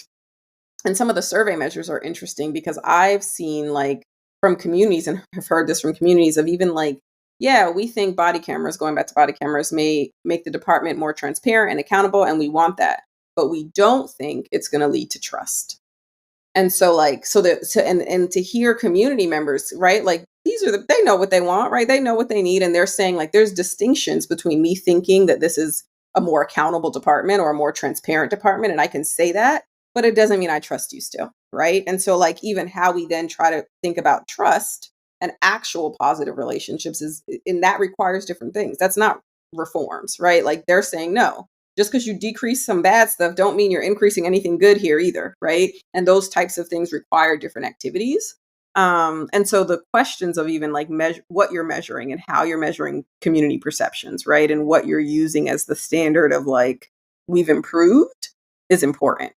some of the survey measures are interesting because I've seen like from communities, and have heard this from communities of even like, yeah, we think going back to body cameras may make the department more transparent and accountable, and we want that, but we don't think it's going to lead to trust. And so like, and to hear community members, right? Like they know what they want, right? They know what they need. And they're saying like, there's distinctions between me thinking that this is a more accountable department or a more transparent department, and I can say that, but it doesn't mean I trust you still, right? And so like even how we then try to think about trust and actual positive relationships and that requires different things. That's not reforms, right? Like they're saying, no, just because you decrease some bad stuff don't mean you're increasing anything good here either, right? And those types of things require different activities. And so the questions of even like what you're measuring and how you're measuring community perceptions, right? And what you're using as the standard of like, we've improved is important.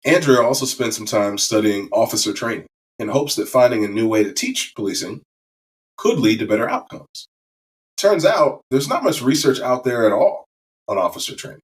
Andrea also spent some time studying officer training in hopes that finding a new way to teach policing could lead to better outcomes. Turns out there's not much research out there at all on officer training.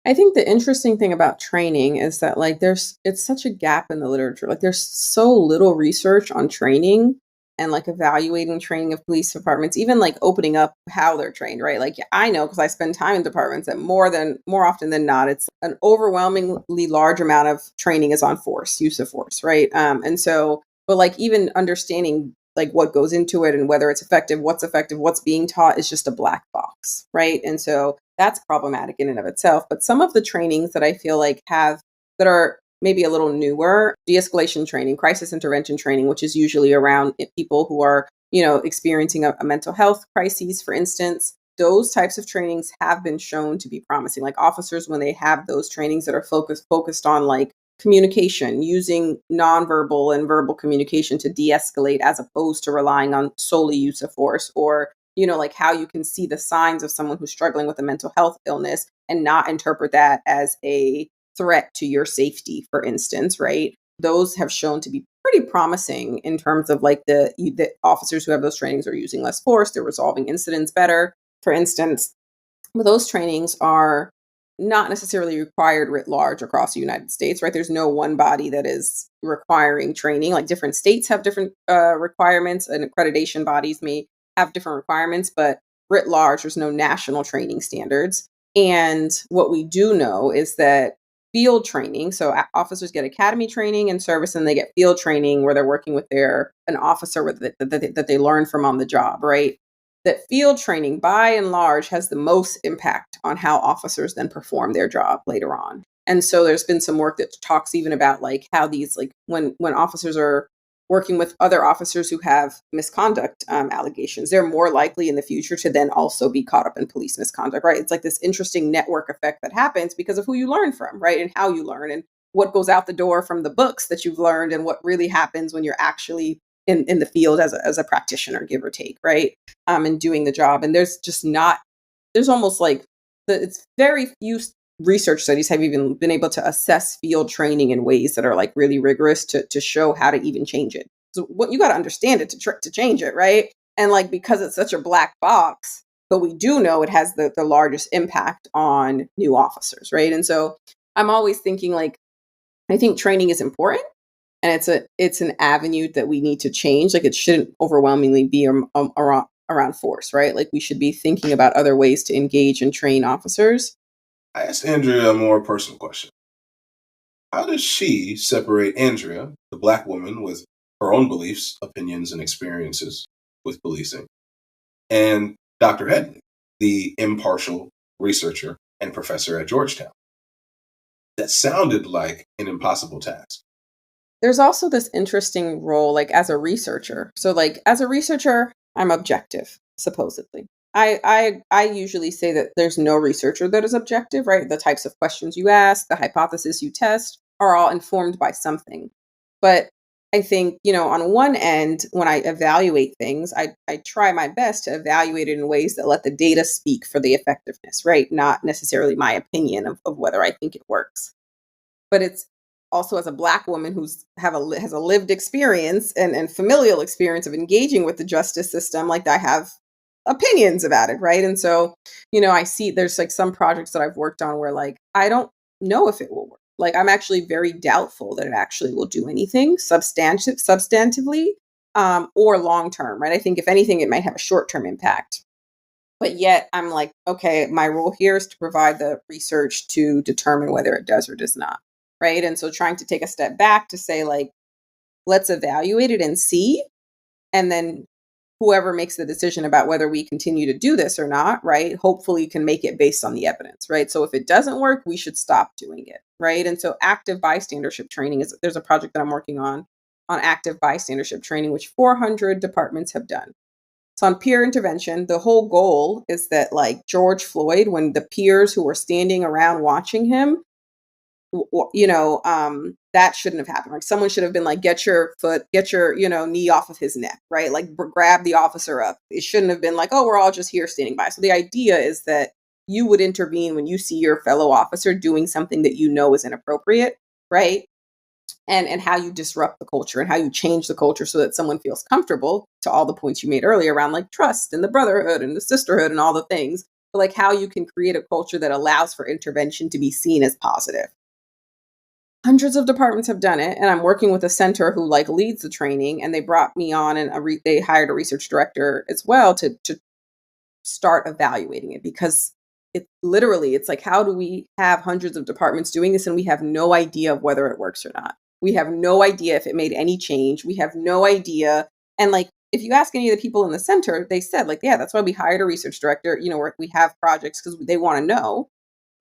I think the interesting thing about training is that like it's such a gap in the literature. Like there's so little research on training and like evaluating training of police departments, even like opening up how they're trained, right? Like I know because I spend time in departments that more often than not, it's an overwhelmingly large amount of training is on force, use of force, right? And so, but like even understanding like what goes into it and whether it's effective, what's being taught is just a black box, right? And so that's problematic in and of itself. But some of the trainings that I feel like have that are maybe a little newer, de-escalation training, crisis intervention training, which is usually around people who are, experiencing a mental health crises, for instance. Those types of trainings have been shown to be promising. Like officers, when they have those trainings that are focused on like communication, using nonverbal and verbal communication to de-escalate as opposed to relying on solely use of force, or like how you can see the signs of someone who's struggling with a mental health illness and not interpret that as a threat to your safety, for instance, right? Those have shown to be pretty promising in terms of like the officers who have those trainings are using less force, they're resolving incidents better, for instance. But those trainings are not necessarily required writ large across the United States, right? There's no one body that is requiring training. Like different states have different requirements, and accreditation bodies may have different requirements, but writ large, there's no national training standards. And what we do know is that field training, so officers get academy training and service, and they get field training where they're working with an officer that they learn from on the job, right? That field training by and large has the most impact on how officers then perform their job later on. And so there's been some work that talks even about like how these, like when officers are working with other officers who have misconduct allegations, they're more likely in the future to then also be caught up in police misconduct, right? It's like this interesting network effect that happens because of who you learn from, right? And how you learn and what goes out the door from the books that you've learned and what really happens when you're actually in the field as a practitioner, give or take, right? And doing the job. And there's almost like, it's very few research studies have even been able to assess field training in ways that are like really rigorous to show how to even change it. So what you got to understand it to change it, right? And like, because it's such a black box, but we do know it has the largest impact on new officers, right? And so I'm always thinking like, I think training is important, and it's an avenue that we need to change. Like it shouldn't overwhelmingly be around force, right? Like we should be thinking about other ways to engage and train officers. I asked Andrea a more personal question. How does she separate Andrea, the Black woman with her own beliefs, opinions, and experiences with policing, and Dr. Headley, the impartial researcher and professor at Georgetown? That sounded like an impossible task. There's also this interesting role, like as a researcher. So like as a researcher, I'm objective, supposedly. I usually say that there's no researcher that is objective, right? The types of questions you ask, the hypothesis you test are all informed by something. But I think, on one end, when I evaluate things, I try my best to evaluate it in ways that let the data speak for the effectiveness, right? Not necessarily my opinion of whether I think it works. But it's also as a Black woman has a lived experience and familial experience of engaging with the justice system, like I have opinions about it, right? And so, I see there's like some projects that I've worked on where like I don't know if it will work. Like I'm actually very doubtful that it actually will do anything substantively, or long term, right? I think if anything, it might have a short term impact. But yet I'm like, okay, my role here is to provide the research to determine whether it does or does not. Right. And so trying to take a step back to say, like, let's evaluate it and see. And then whoever makes the decision about whether we continue to do this or not, right, hopefully can make it based on the evidence. Right. So if it doesn't work, we should stop doing it. Right. And so active bystandership training there's a project that I'm working on active bystandership training, which 400 departments have done. So on peer intervention, the whole goal is that like George Floyd, when the peers who were standing around watching him, that shouldn't have happened. Like someone should have been like, get your knee off of his neck, right? Like grab the officer up. It shouldn't have been like, oh, we're all just here standing by. So the idea is that you would intervene when you see your fellow officer doing something that you know is inappropriate, right? And how you disrupt the culture and how you change the culture so that someone feels comfortable, to all the points you made earlier around like trust and the brotherhood and the sisterhood and all the things, but like how you can create a culture that allows for intervention to be seen as positive. hundreds of departments have done it, and I'm working with a center who like leads the training, and they brought me on, and they hired a research director as well to start evaluating it, because it's like, how do we have hundreds of departments doing this and we have no idea of whether it works or not? We have no idea if it made any change. We have no idea. And like, if you ask any of the people in the center, they said like, yeah, that's why we hired a research director. We have projects because they want to know.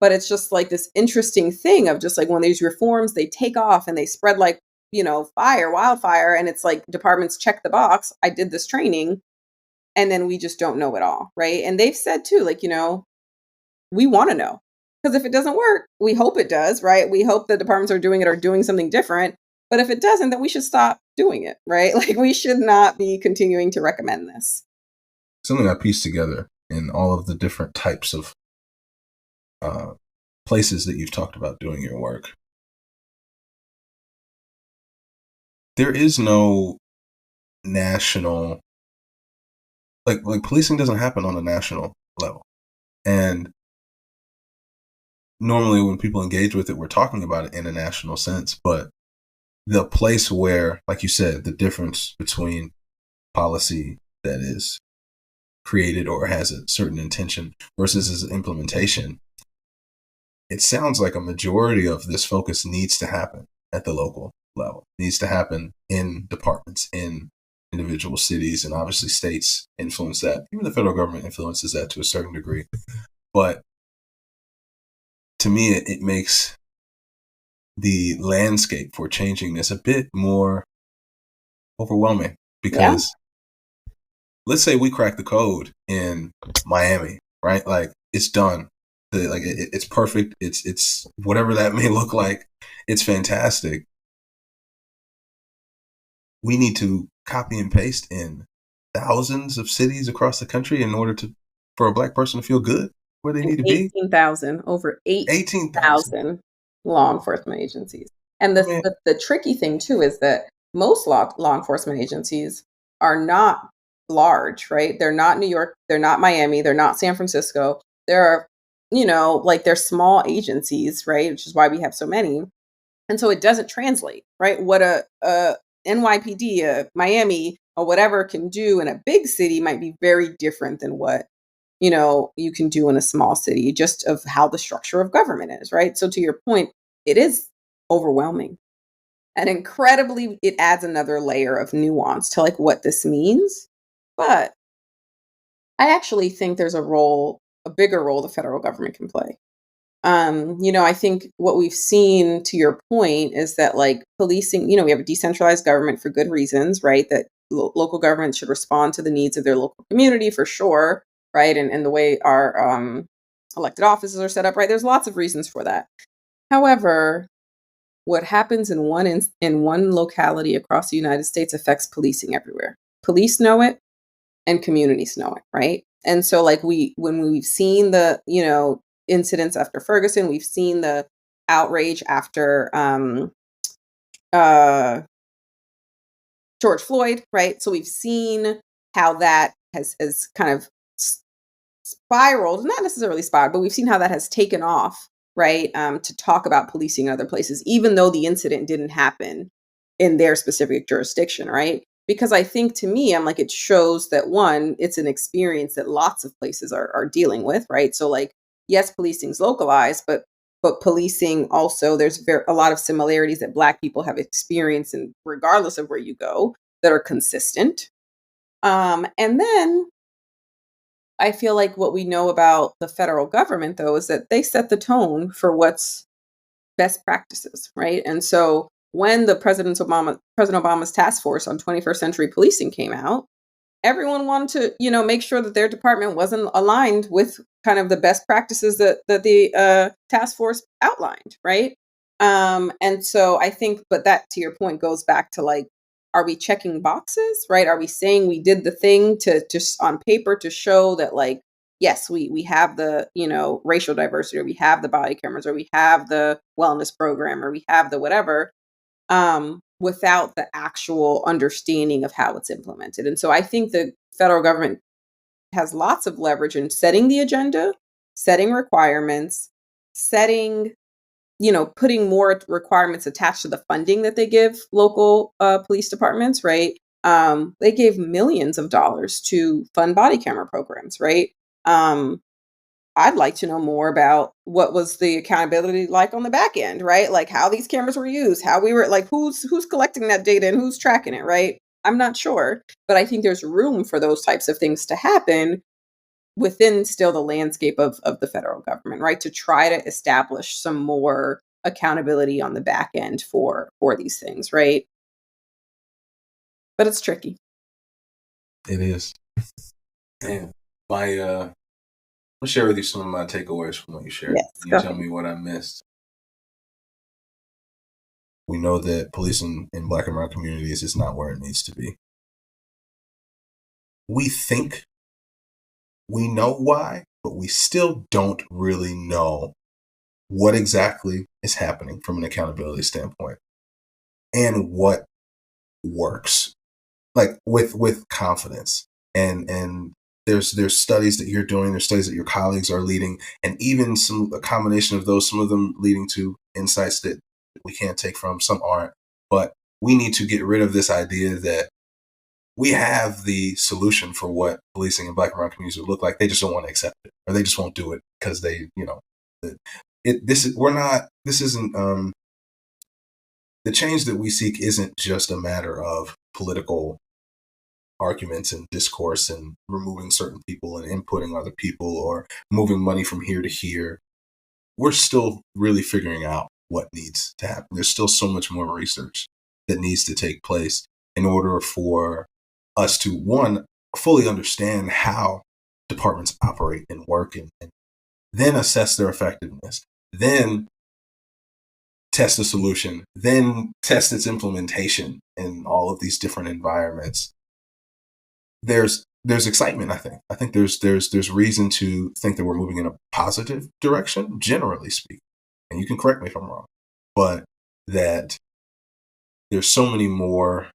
But it's just like this interesting thing of just like, when these reforms, they take off and they spread like, wildfire. And it's like departments check the box. I did this training. And then we just don't know it all. Right. And they've said too, like, we want to know, because if it doesn't work, we hope it does, right? We hope the departments are doing something different. But if it doesn't, then we should stop doing it, right? Like, we should not be continuing to recommend this. Something I pieced together in all of the different types of places that you've talked about doing your work. There is no national, like policing doesn't happen on a national level. And normally when people engage with it, we're talking about it in a national sense, but the place where, like you said, the difference between policy that is created or has a certain intention versus its implementation, it sounds like a majority of this focus needs to happen at the local level, needs to happen in departments, in individual cities, and obviously states influence that. Even the federal government influences that to a certain degree. But to me, it makes the landscape for changing this a bit more overwhelming, because let's say we crack the code in Miami, right? Like, it's done. It's perfect. It's whatever that may look like. It's fantastic. We need to copy and paste in thousands of cities across the country in order for a Black person to feel good where they need to be. 18,000, over 18,000 law enforcement agencies. And the tricky thing too is that most law enforcement agencies are not large, right? They're not New York, they're not Miami, they're not San Francisco. They're, they're small agencies, right? Which is why we have so many. And so it doesn't translate, right? What a NYPD, a Miami, or whatever can do in a big city might be very different than what you can do in a small city, just of how the structure of government is, right? So to your point, it is overwhelming. And incredibly, it adds another layer of nuance to like what this means. But I actually think there's a bigger role the federal government can play. I think what we've seen, to your point, is that like policing, we have a decentralized government for good reasons, right? That local governments should respond to the needs of their local community for sure, right? And the way our elected offices are set up, right? There's lots of reasons for that. However, what happens in one locality across the United States affects policing everywhere. Police know it, and communities know it, right? And so, like, when we've seen the incidents after Ferguson, we've seen the outrage after George Floyd, right? So we've seen how that has kind of spiraled, not necessarily spiraled, but we've seen how that has taken off, right? To talk about policing in other places, even though the incident didn't happen in their specific jurisdiction, right? Because I think, to me, I'm like, it shows that, one, it's an experience that lots of places are dealing with, right? So like, yes, policing's localized, but policing also, there's a lot of similarities that Black people have experienced, and regardless of where you go, that are consistent. And then I feel like what we know about the federal government, though, is that they set the tone for what's best practices, right? And so when President Obama's task force on 21st century policing came out, everyone wanted to, make sure that their department wasn't aligned with kind of the best practices that the task force outlined, right? And so I think, but that, to your point, goes back to like, are we checking boxes, right? Are we saying we did the thing to just on paper to show that, like, yes, we have the, racial diversity, or we have the body cameras, or we have the wellness program, or we have the whatever, without the actual understanding of how it's implemented. And so I think the federal government has lots of leverage in setting the agenda, setting requirements, setting putting more requirements attached to the funding that they give local police departments, right? They gave millions of dollars to fund body camera programs, right? I'd like to know more about what was the accountability like on the back end, right? Like how these cameras were used, how we were like, who's collecting that data and who's tracking it, right? I'm not sure, but I think there's room for those types of things to happen within still the landscape of the federal government, right? To try to establish some more accountability on the back end for these things, right? But it's tricky. It is. And I'll share with you some of my takeaways from what you shared. Yes, Can you tell me what I missed? We know that policing in Black and brown communities is not where it needs to be. We think we know why, but we still don't really know what exactly is happening from an accountability standpoint and what works, like with confidence. And there's studies that you're doing, there's studies that your colleagues are leading, and even a combination of those, some of them leading to insights that we can't take from, some aren't. But we need to get rid of this idea that we have the solution for what policing in Black and brown communities would look like. They just don't want to accept it, or they just won't do it because they, this isn't the change that we seek isn't just a matter of political arguments and discourse and removing certain people and inputting other people or moving money from here to here. We're still really figuring out what needs to happen. There's still so much more research that needs to take place in order for us to, one, fully understand how departments operate and work, and then assess their effectiveness, then test a solution, then test its implementation in all of these different environments. There's excitement, I think. I think there's reason to think that we're moving in a positive direction, generally speaking. And you can correct me if I'm wrong, but that there's so many more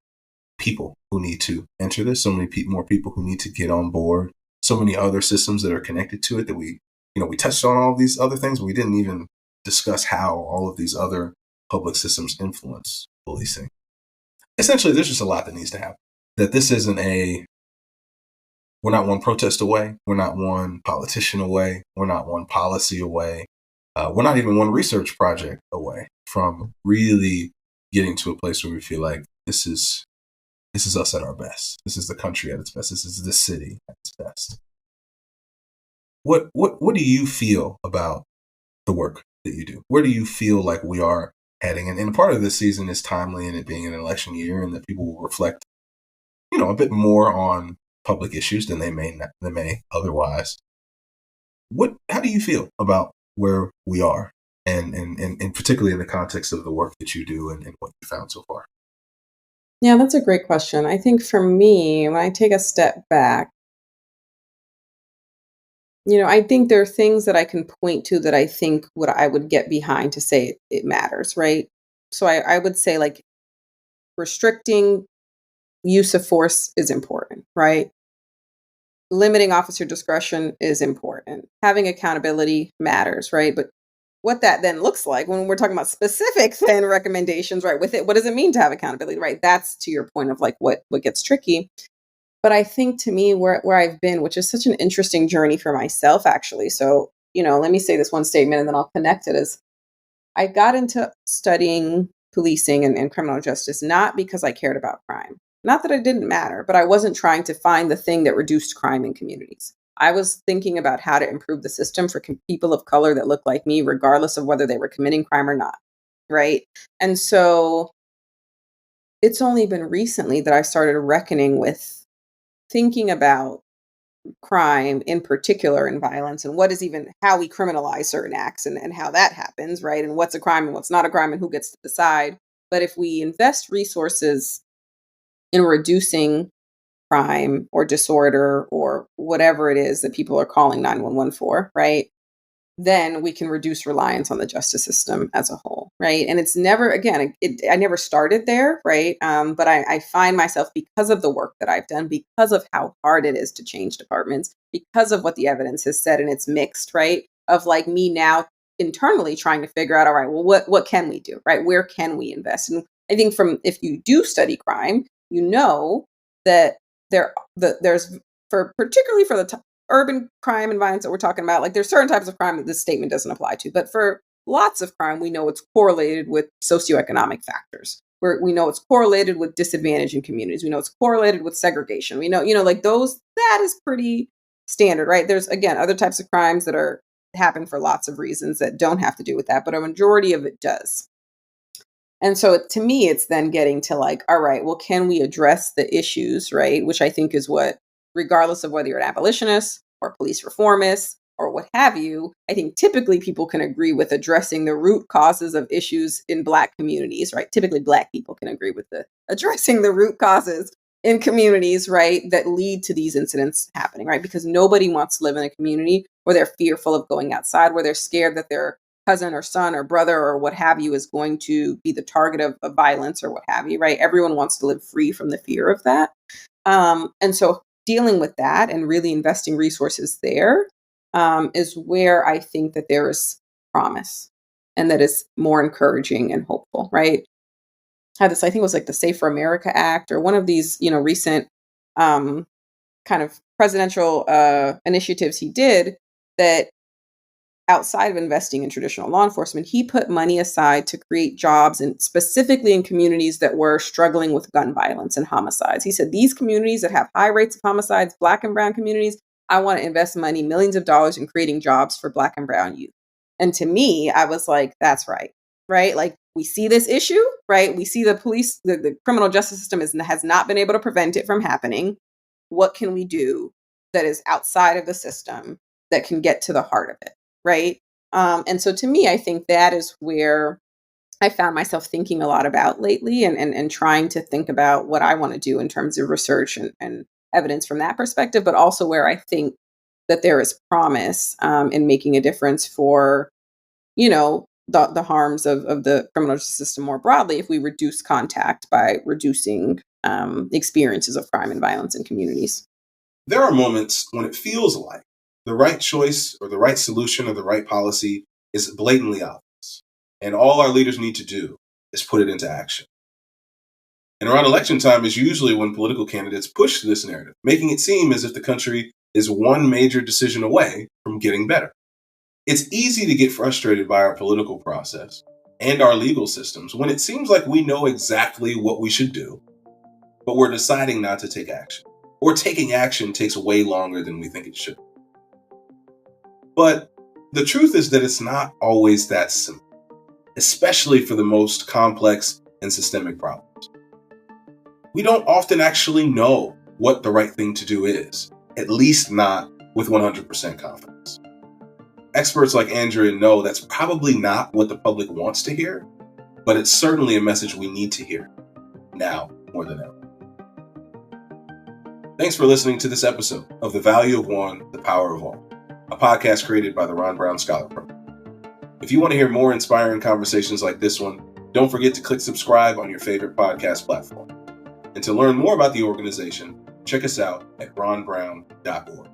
people who need to enter this, so many more people who need to get on board, so many other systems that are connected to it that we touched on all of these other things, but we didn't even discuss how all of these other public systems influence policing. Essentially, there's just a lot that needs to happen. That this isn't we're not one protest away. We're not one politician away. We're not one policy away. We're not even one research project away from really getting to a place where we feel like this is us at our best. This is the country at its best. This is the city at its best. What do you feel about the work that you do? Where do you feel like we are heading? And part of this season is timely in it being an election year, and that people will reflect, a bit more on public issues than they may otherwise. How do you feel about where we are, and particularly in the context of the work that you do and what you found so far? Yeah, that's a great question. I think for me, when I take a step back, I think there are things that I can point to that I think what I would get behind to say it matters, right? So I would say, like, restricting use of force is important, right? Limiting officer discretion is important. Having accountability matters, right? But what that then looks like when we're talking about specific then recommendations, right? With it, what does it mean to have accountability, right? That's to your point of like what gets tricky. But I think to me where I've been, which is such an interesting journey for myself, actually. So, let me say this one statement and then I'll connect it, is I got into studying policing and criminal justice, not because I cared about crime. Not that it didn't matter, but I wasn't trying to find the thing that reduced crime in communities. I was thinking about how to improve the system for people of color that look like me, regardless of whether they were committing crime or not. Right. And so it's only been recently that I started reckoning with thinking about crime in particular and violence, and what is even how we criminalize certain acts and how that happens, right? And what's a crime and what's not a crime and who gets to decide. But if we invest resources in reducing crime or disorder or whatever it is that people are calling 911 for, right? Then we can reduce reliance on the justice system as a whole, right? And it's never, again, I never started there, right? But I find myself, because of the work that I've done, because of how hard it is to change departments, because of what the evidence has said, and it's mixed, right? Of like me now internally trying to figure out, all right, well, what can we do, right? Where can we invest? And I think if you do study crime, you know that there's particularly for the urban crime and violence that we're talking about, like there's certain types of crime that this statement doesn't apply to, but for lots of crime, we know it's correlated with socioeconomic factors. We know it's correlated with disadvantage in communities. We know it's correlated with segregation. We know, like that is pretty standard, right? There's, again, other types of crimes that happen for lots of reasons that don't have to do with that, but a majority of it does. And so to me, it's then getting to like, all right, well, can we address the issues, right? Which I think is what, regardless of whether you're an abolitionist or police reformist or what have you, I think typically people can agree with addressing the root causes of issues in Black communities, right? Typically Black people can agree with addressing the root causes in communities, right, that lead to these incidents happening, right? Because nobody wants to live in a community where they're fearful of going outside, where they're scared that their cousin or son or brother or what have you is going to be the target of violence or what have you, right? Everyone wants to live free from the fear of that. And so dealing with that and really investing resources there is where I think that there is promise and that is more encouraging and hopeful, right? I had this, I think it was like the Safer America Act or one of these, recent kind of presidential initiatives he did that outside of investing in traditional law enforcement, he put money aside to create jobs and specifically in communities that were struggling with gun violence and homicides. He said, these communities that have high rates of homicides, Black and brown communities, I want to invest money, millions of dollars in creating jobs for Black and brown youth. And to me, I was like, that's right? Like we see this issue, right? We see the police, the criminal justice system has not been able to prevent it from happening. What can we do that is outside of the system that can get to the heart of it? Right. And so to me, I think that is where I found myself thinking a lot about lately and trying to think about what I want to do in terms of research and evidence from that perspective, but also where I think that there is promise in making a difference for, the harms of the criminal justice system more broadly if we reduce contact by reducing experiences of crime and violence in communities. There are moments when it feels like the right choice or the right solution or the right policy is blatantly obvious, and all our leaders need to do is put it into action. And around election time is usually when political candidates push this narrative, making it seem as if the country is one major decision away from getting better. It's easy to get frustrated by our political process and our legal systems when it seems like we know exactly what we should do, but we're deciding not to take action, or taking action takes way longer than we think it should. But the truth is that it's not always that simple, especially for the most complex and systemic problems. We don't often actually know what the right thing to do is, at least not with 100% confidence. Experts like Andrea know that's probably not what the public wants to hear, but it's certainly a message we need to hear, now more than ever. Thanks for listening to this episode of The Value of One, The Power of All, a podcast created by the Ron Brown Scholar Program. If you want to hear more inspiring conversations like this one, don't forget to click subscribe on your favorite podcast platform. And to learn more about the organization, check us out at ronbrown.org.